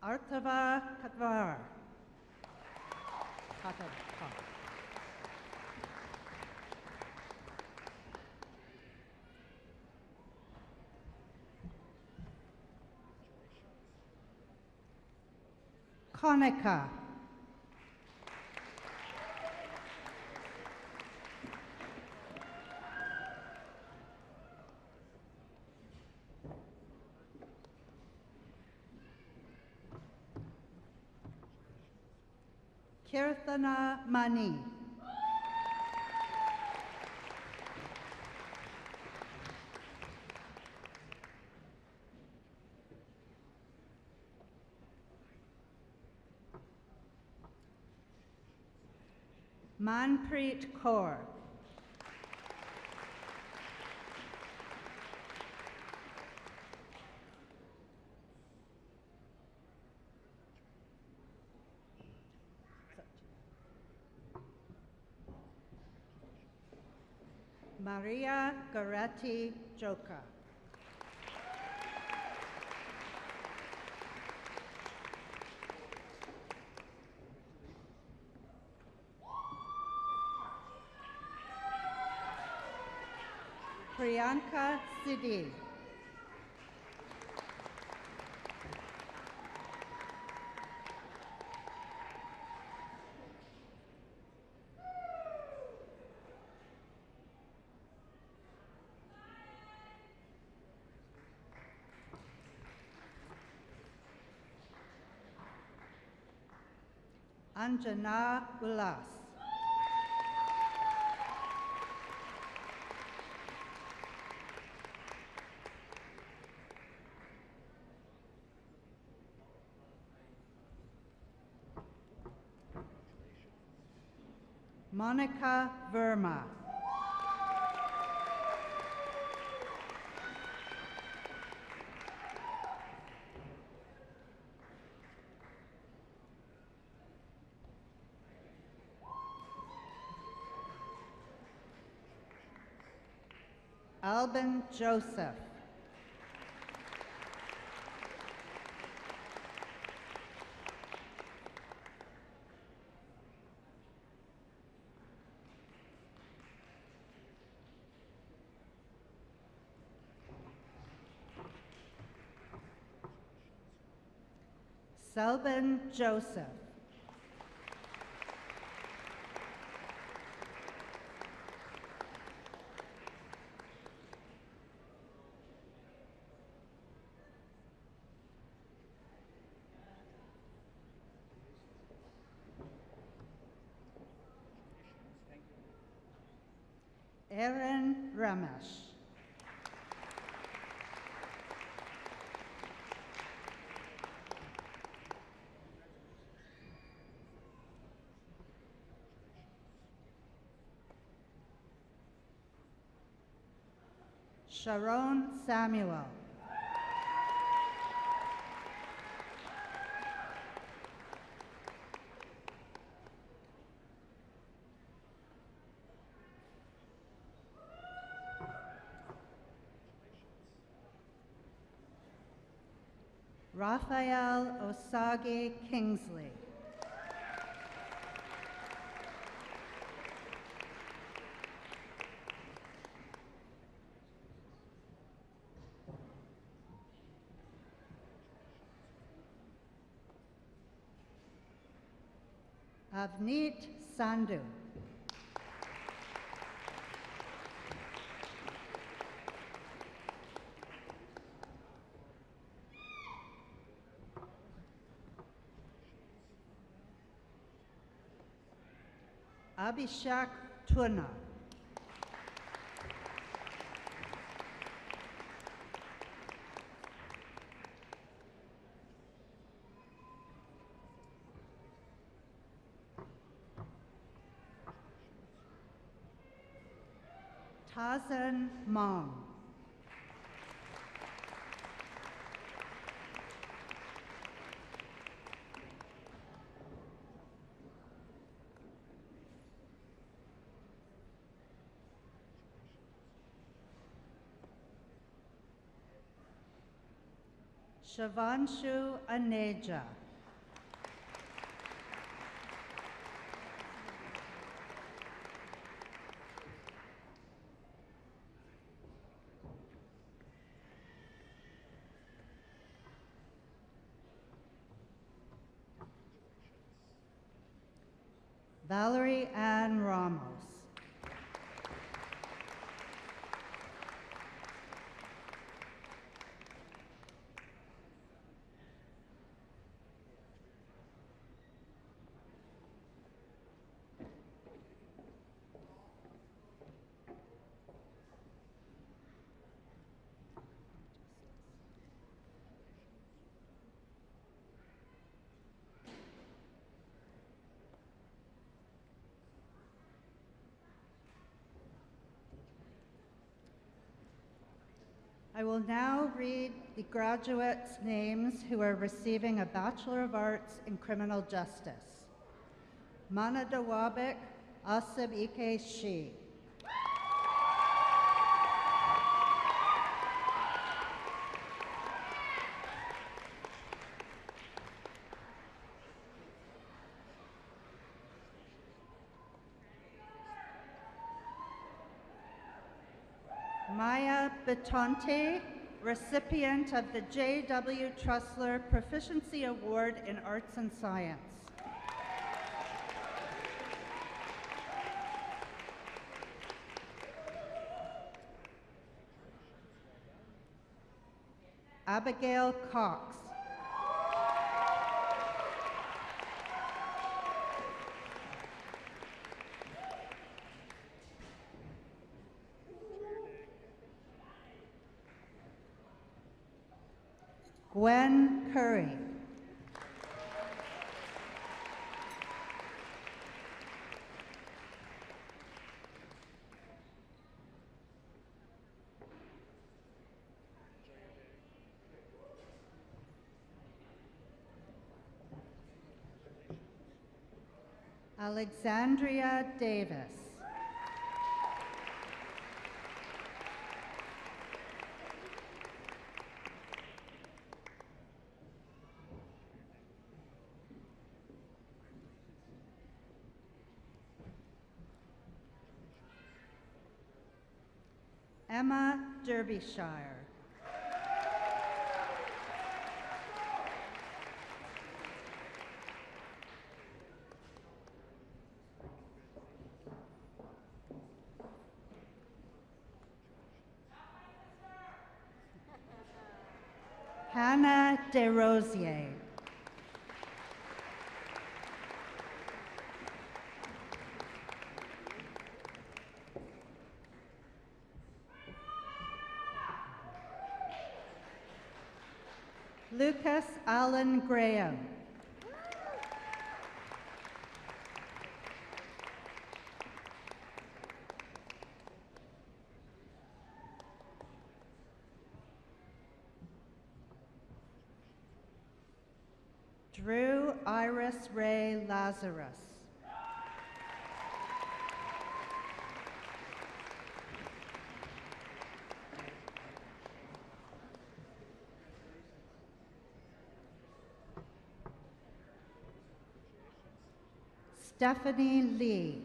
Artava Katwar. Konica. Kirthana Mani. Manpreet Kaur. Maria Garetti Joka. Priyanka Sidhi. Anjana Ulas. Monica Verma. Alban Joseph. Selvin Joseph. Aaron Ramesh. Sharon Samuel. Raphael Osage Kingsley. Avneet Sandhu. Abhishek Tuna. Tazan Mong. Shivanshu Aneja. Valerie Ann Ramos. I will now read the graduates' names who are receiving a Bachelor of Arts in Criminal Justice. Manadawabik Asib Ike Shi. Maya Betonte, recipient of the J.W. Trussler Proficiency Award in Arts and Science. Abigail Cox. Gwen Curry. Alexandria Davis. Emma Derbyshire. Hannah Desrosiers. Lucas Allen Graham. Drew Iris Ray Lazarus. Stephanie Lee.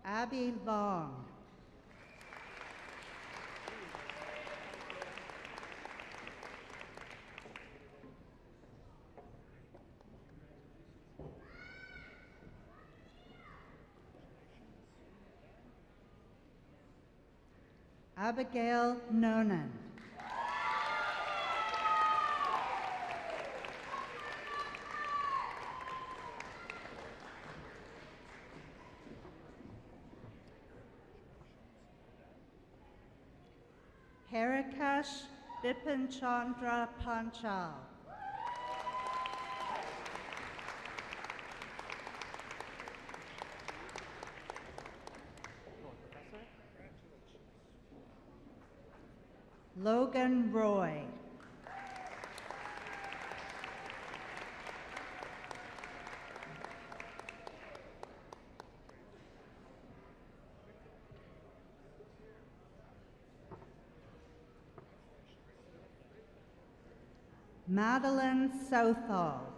Abby Long. Abigail Nonan. Harikash Bipin Chandra Panchal. Logan Roy. Madeline Southall.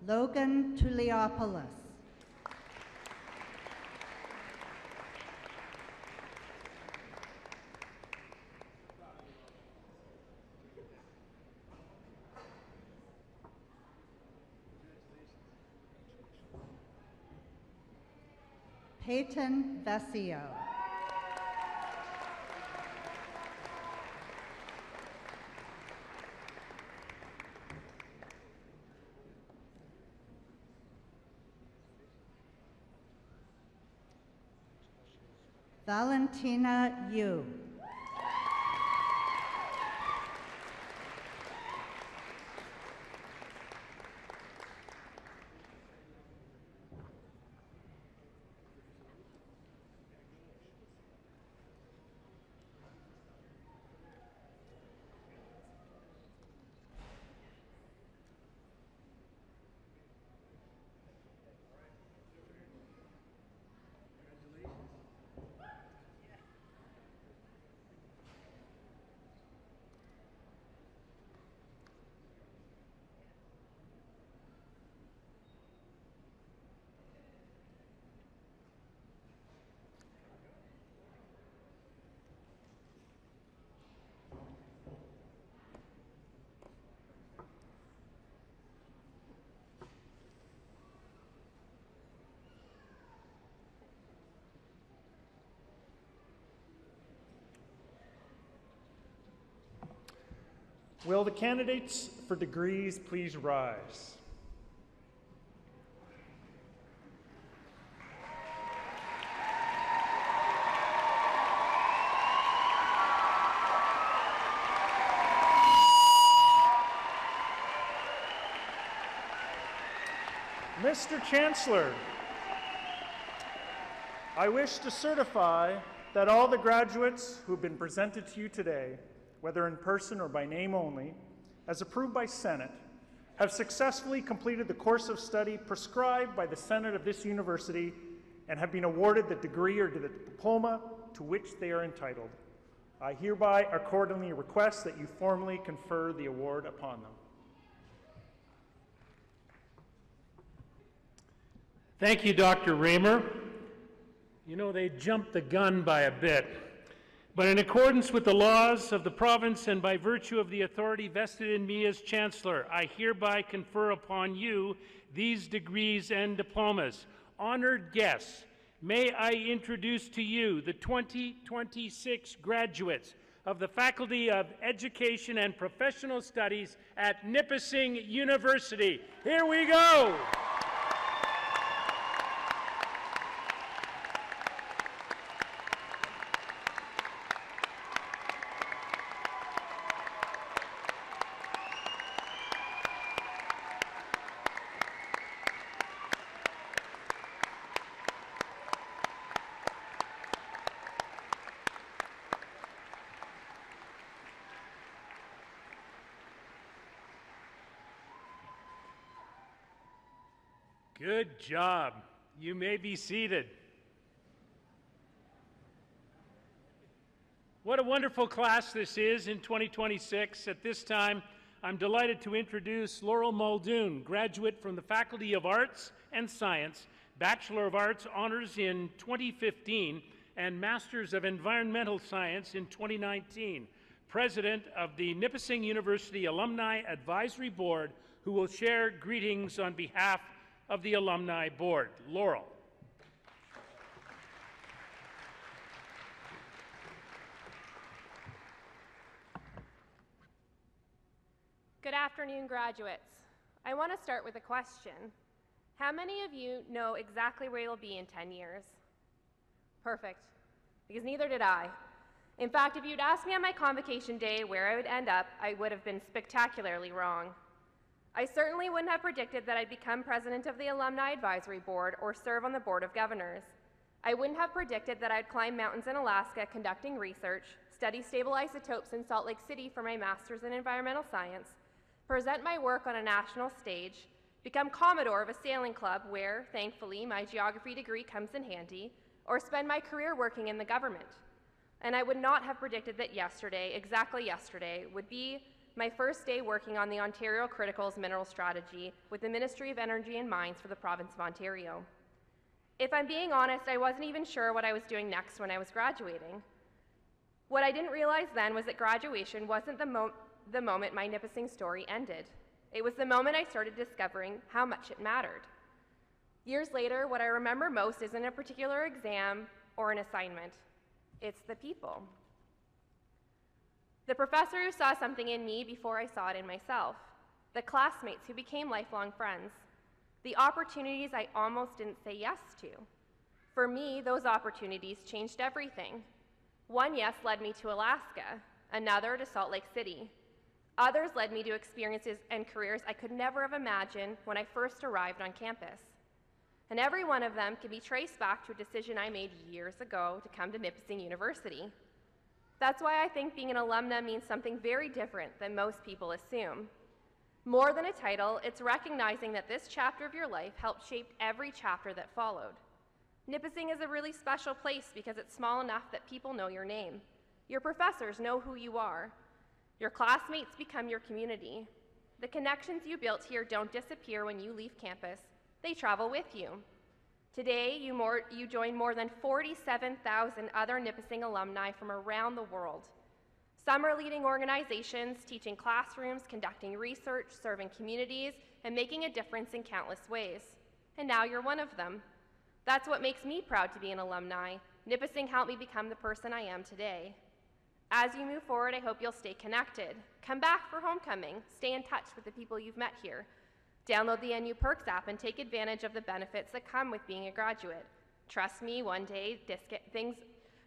Logan Tuliopoulos. Peyton Vesio. Valentina Yu. Will the candidates for degrees please rise? Mr. Chancellor, I wish to certify that all the graduates who have been presented to you today, whether in person or by name only, as approved by Senate, have successfully completed the course of study prescribed by the Senate of this university and have been awarded the degree or the diploma to which they are entitled. I hereby accordingly request that you formally confer the award upon them. Thank you, Dr. Raymer. You know, they jumped the gun by a bit. But in accordance with the laws of the province and by virtue of the authority vested in me as Chancellor, I hereby confer upon you these degrees and diplomas. Honored guests, may I introduce to you the 2026 graduates of the Faculty of Education and Professional Studies at Nipissing University. Here we go! Good job. You may be seated. What a wonderful class this is in 2026. At this time, I'm delighted to introduce Laurel Muldoon, graduate from the Faculty of Arts and Science, Bachelor of Arts honors in 2015, and Masters of Environmental Science in 2019, President of the Nipissing University Alumni Advisory Board, who will share greetings on behalf of the Alumni Board. Laurel. Good afternoon, graduates. I want to start with a question. How many of you know exactly where you'll be in 10 years? Perfect, because neither did I. In fact, if you'd asked me on my convocation day where I would end up, I would have been spectacularly wrong. I certainly wouldn't have predicted that I'd become president of the Alumni Advisory Board or serve on the Board of Governors. I wouldn't have predicted that I'd climb mountains in Alaska conducting research, study stable isotopes in Salt Lake City for my master's in environmental science, present my work on a national stage, become Commodore of a sailing club where, thankfully, my geography degree comes in handy, or spend my career working in the government. And I would not have predicted that yesterday, exactly yesterday, would be my first day working on the Ontario Criticals Mineral Strategy with the Ministry of Energy and Mines for the province of Ontario. If I'm being honest, I wasn't even sure what I was doing next when I was graduating. What I didn't realize then was that graduation wasn't the moment my Nipissing story ended. It was the moment I started discovering how much it mattered. Years later, what I remember most isn't a particular exam or an assignment. It's the people. The professor who saw something in me before I saw it in myself. The classmates who became lifelong friends. The opportunities I almost didn't say yes to. For me, those opportunities changed everything. One yes led me to Alaska, another to Salt Lake City. Others led me to experiences and careers I could never have imagined when I first arrived on campus. And every one of them can be traced back to a decision I made years ago to come to Nipissing University. That's why I think being an alumna means something very different than most people assume. More than a title, it's recognizing that this chapter of your life helped shape every chapter that followed. Nipissing is a really special place because it's small enough that people know your name. Your professors know who you are. Your classmates become your community. The connections you built here don't disappear when you leave campus. They travel with you. Today, you join more than 47,000 other Nipissing alumni from around the world. Some are leading organizations, teaching classrooms, conducting research, serving communities, and making a difference in countless ways. And now you're one of them. That's what makes me proud to be an alumni. Nipissing helped me become the person I am today. As you move forward, I hope you'll stay connected. Come back for homecoming. Stay in touch with the people you've met here. Download the NU Perks app and take advantage of the benefits that come with being a graduate. Trust me, one day,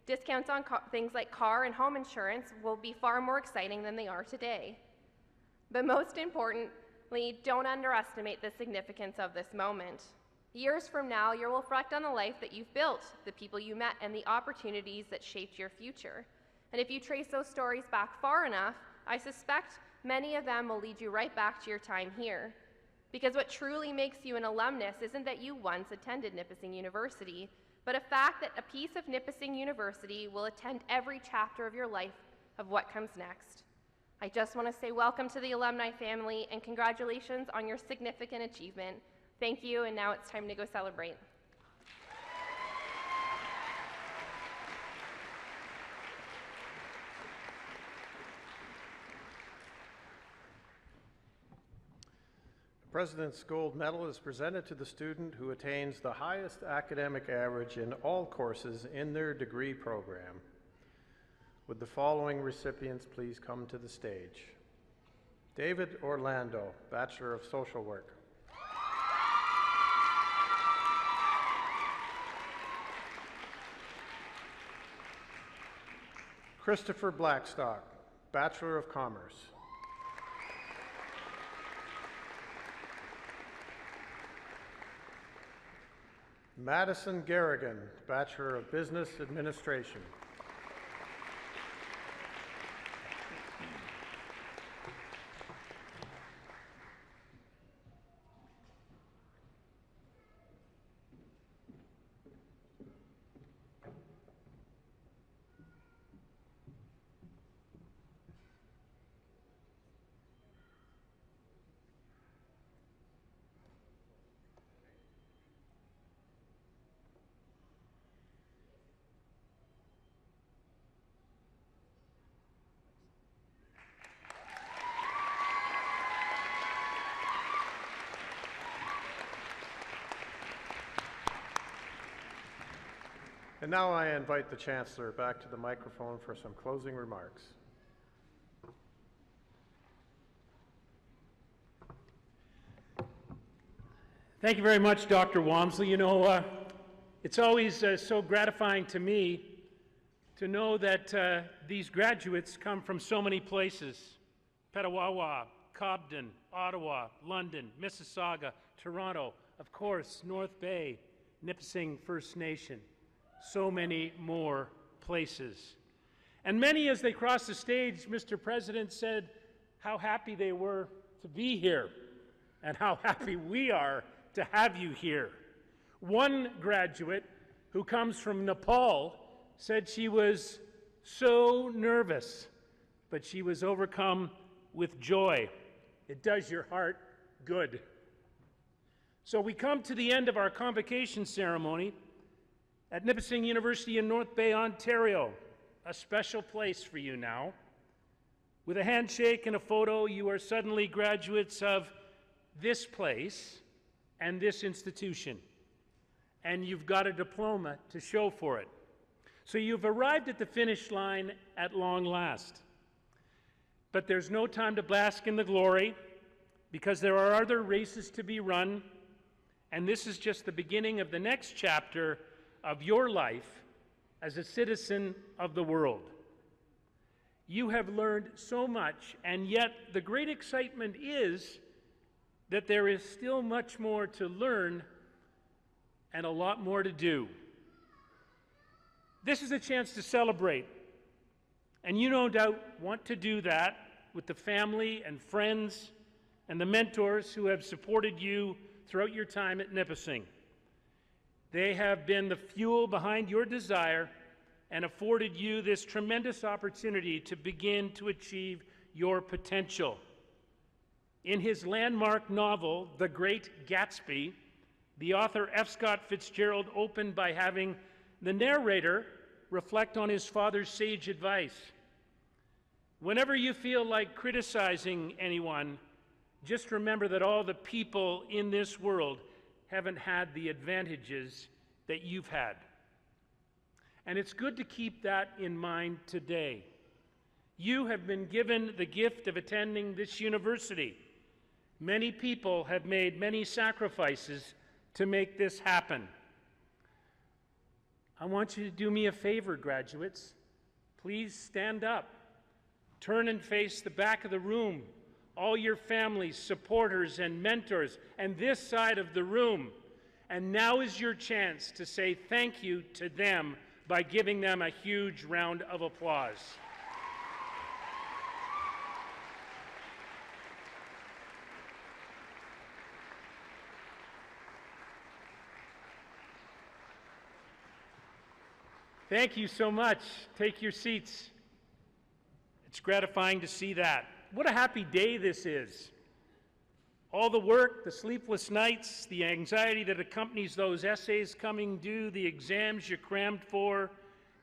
discounts on things like car and home insurance will be far more exciting than they are today. But most importantly, don't underestimate the significance of this moment. Years from now, you'll reflect on the life that you've built, the people you met, and the opportunities that shaped your future. And if you trace those stories back far enough, I suspect many of them will lead you right back to your time here. Because what truly makes you an alumnus isn't that you once attended Nipissing University, but a fact that a piece of Nipissing University will attend every chapter of your life of what comes next. I just want to say welcome to the alumni family and congratulations on your significant achievement. Thank you, and now it's time to go celebrate. The President's Gold Medal is presented to the student who attains the highest academic average in all courses in their degree program. Would the following recipients please come to the stage? David Orlando, Bachelor of Social Work. Christopher Blackstock, Bachelor of Commerce. Madison Garrigan, Bachelor of Business Administration. And now I invite the Chancellor back to the microphone for some closing remarks. Thank you very much, Dr. Walmsley. You know, it's always so gratifying to me to know that these graduates come from so many places: Petawawa, Cobden, Ottawa, London, Mississauga, Toronto, of course, North Bay, Nipissing First Nation, so many more places. And many, as they crossed the stage, Mr. President said how happy they were to be here and how happy we are to have you here. One graduate who comes from Nepal said she was so nervous, but she was overcome with joy. It does your heart good. So we come to the end of our convocation ceremony at Nipissing University in North Bay, Ontario, a special place for you now. With a handshake and a photo, you are suddenly graduates of this place and this institution, and you've got a diploma to show for it. So you've arrived at the finish line at long last. But there's no time to bask in the glory, because there are other races to be run, and this is just the beginning of the next chapter of your life as a citizen of the world. You have learned so much, and yet the great excitement is that there is still much more to learn and a lot more to do. This is a chance to celebrate, and you no doubt want to do that with the family and friends and the mentors who have supported you throughout your time at Nipissing. They have been the fuel behind your desire and afforded you this tremendous opportunity to begin to achieve your potential. In his landmark novel, The Great Gatsby, the author F. Scott Fitzgerald opened by having the narrator reflect on his father's sage advice. Whenever you feel like criticizing anyone, just remember that all the people in this world haven't had the advantages that you've had. And it's good to keep that in mind today. You have been given the gift of attending this university. Many people have made many sacrifices to make this happen. I want you to do me a favor, graduates. Please stand up. Turn and face the back of the room, all your families, supporters, and mentors, and this side of the room. And now is your chance to say thank you to them by giving them a huge round of applause. Thank you so much. Take your seats. It's gratifying to see that. What a happy day this is. All the work, the sleepless nights, the anxiety that accompanies those essays coming due, the exams you crammed for,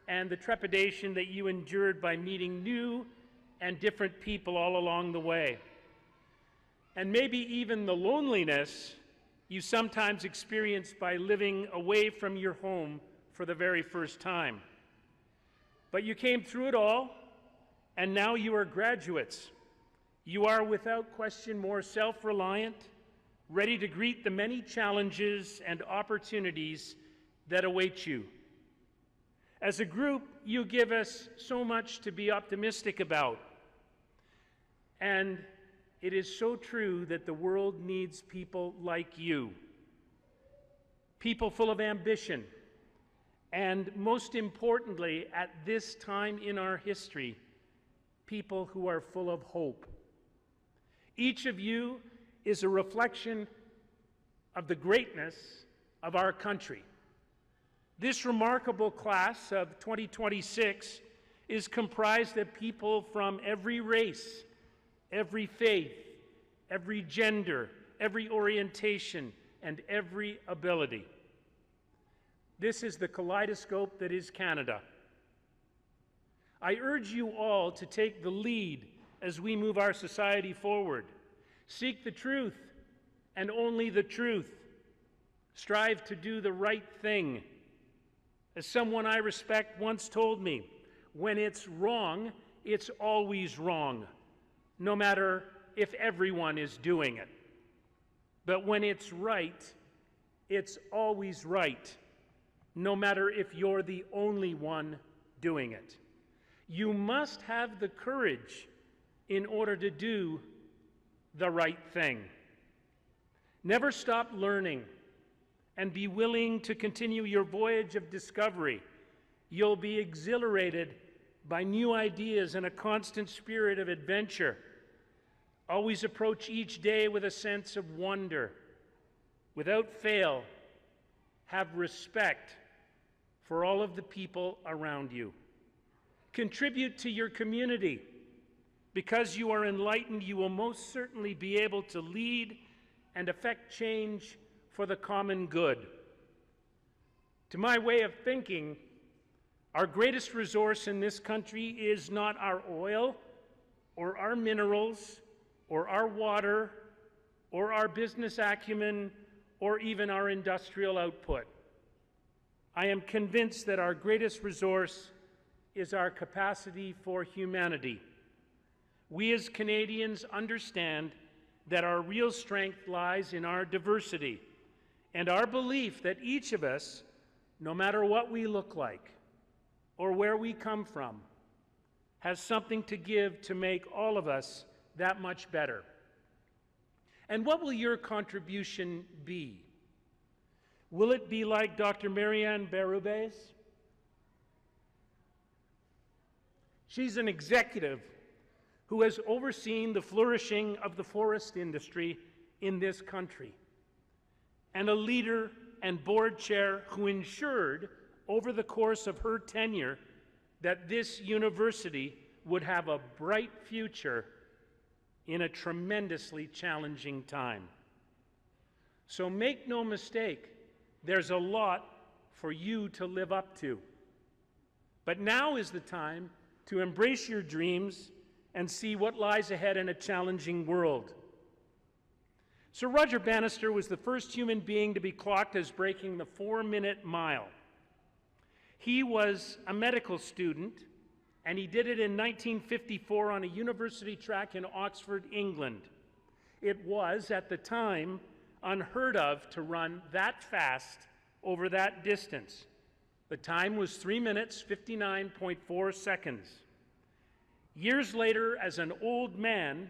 and the trepidation that you endured by meeting new and different people all along the way. And maybe even the loneliness you sometimes experience by living away from your home for the very first time. But you came through it all, and now you are graduates. You are without question more self-reliant, ready to greet the many challenges and opportunities that await you. As a group, you give us so much to be optimistic about. And it is so true that the world needs people like you. People full of ambition. And most importantly, at this time in our history, people who are full of hope. Each of you is a reflection of the greatness of our country. This remarkable class of 2026 is comprised of people from every race, every faith, every gender, every orientation, and every ability. This is the kaleidoscope that is Canada. I urge you all to take the lead as we move our society forward. Seek the truth and only the truth. Strive to do the right thing. As someone I respect once told me, when it's wrong, it's always wrong, no matter if everyone is doing it. But when it's right, it's always right, no matter if you're the only one doing it. You must have the courage in order to do the right thing. Never stop learning and be willing to continue your voyage of discovery. You'll be exhilarated by new ideas and a constant spirit of adventure. Always approach each day with a sense of wonder. Without fail, have respect for all of the people around you. Contribute to your community. Because you are enlightened, you will most certainly be able to lead and affect change for the common good. To my way of thinking, our greatest resource in this country is not our oil or our minerals or our water or our business acumen or even our industrial output. I am convinced that our greatest resource is our capacity for humanity. We as Canadians understand that our real strength lies in our diversity and our belief that each of us, no matter what we look like or where we come from, has something to give to make all of us that much better. And what will your contribution be? Will it be like Dr. Marianne Berubes? She's an executive who has overseen the flourishing of the forest industry in this country, and a leader and board chair who ensured over the course of her tenure that this university would have a bright future in a tremendously challenging time. So make no mistake, there's a lot for you to live up to. But now is the time to embrace your dreams and see what lies ahead in a challenging world. Sir Roger Bannister was the first human being to be clocked as breaking the 4-minute mile. He was a medical student, and he did it in 1954 on a university track in Oxford, England. It was, at the time, unheard of to run that fast over that distance. The time was 3 minutes, 59.4 seconds. Years later, as an old man,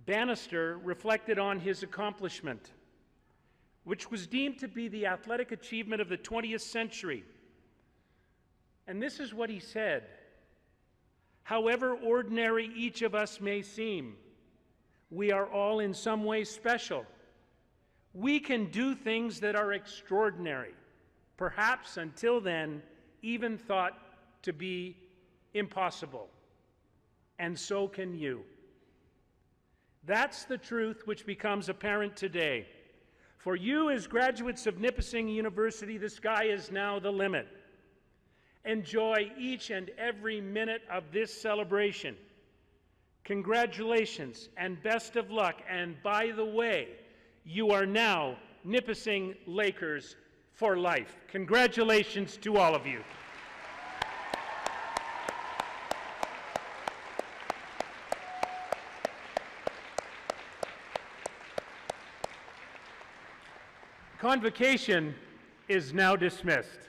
Bannister reflected on his accomplishment, which was deemed to be the athletic achievement of the 20th century. And this is what he said: "However ordinary each of us may seem, we are all in some way special. We can do things that are extraordinary, perhaps until then even thought to be impossible. And so can you." That's the truth which becomes apparent today. For you as graduates of Nipissing University, the sky is now the limit. Enjoy each and every minute of this celebration. Congratulations and best of luck. And by the way, you are now Nipissing Lakers for life. Congratulations to all of you. Convocation is now dismissed.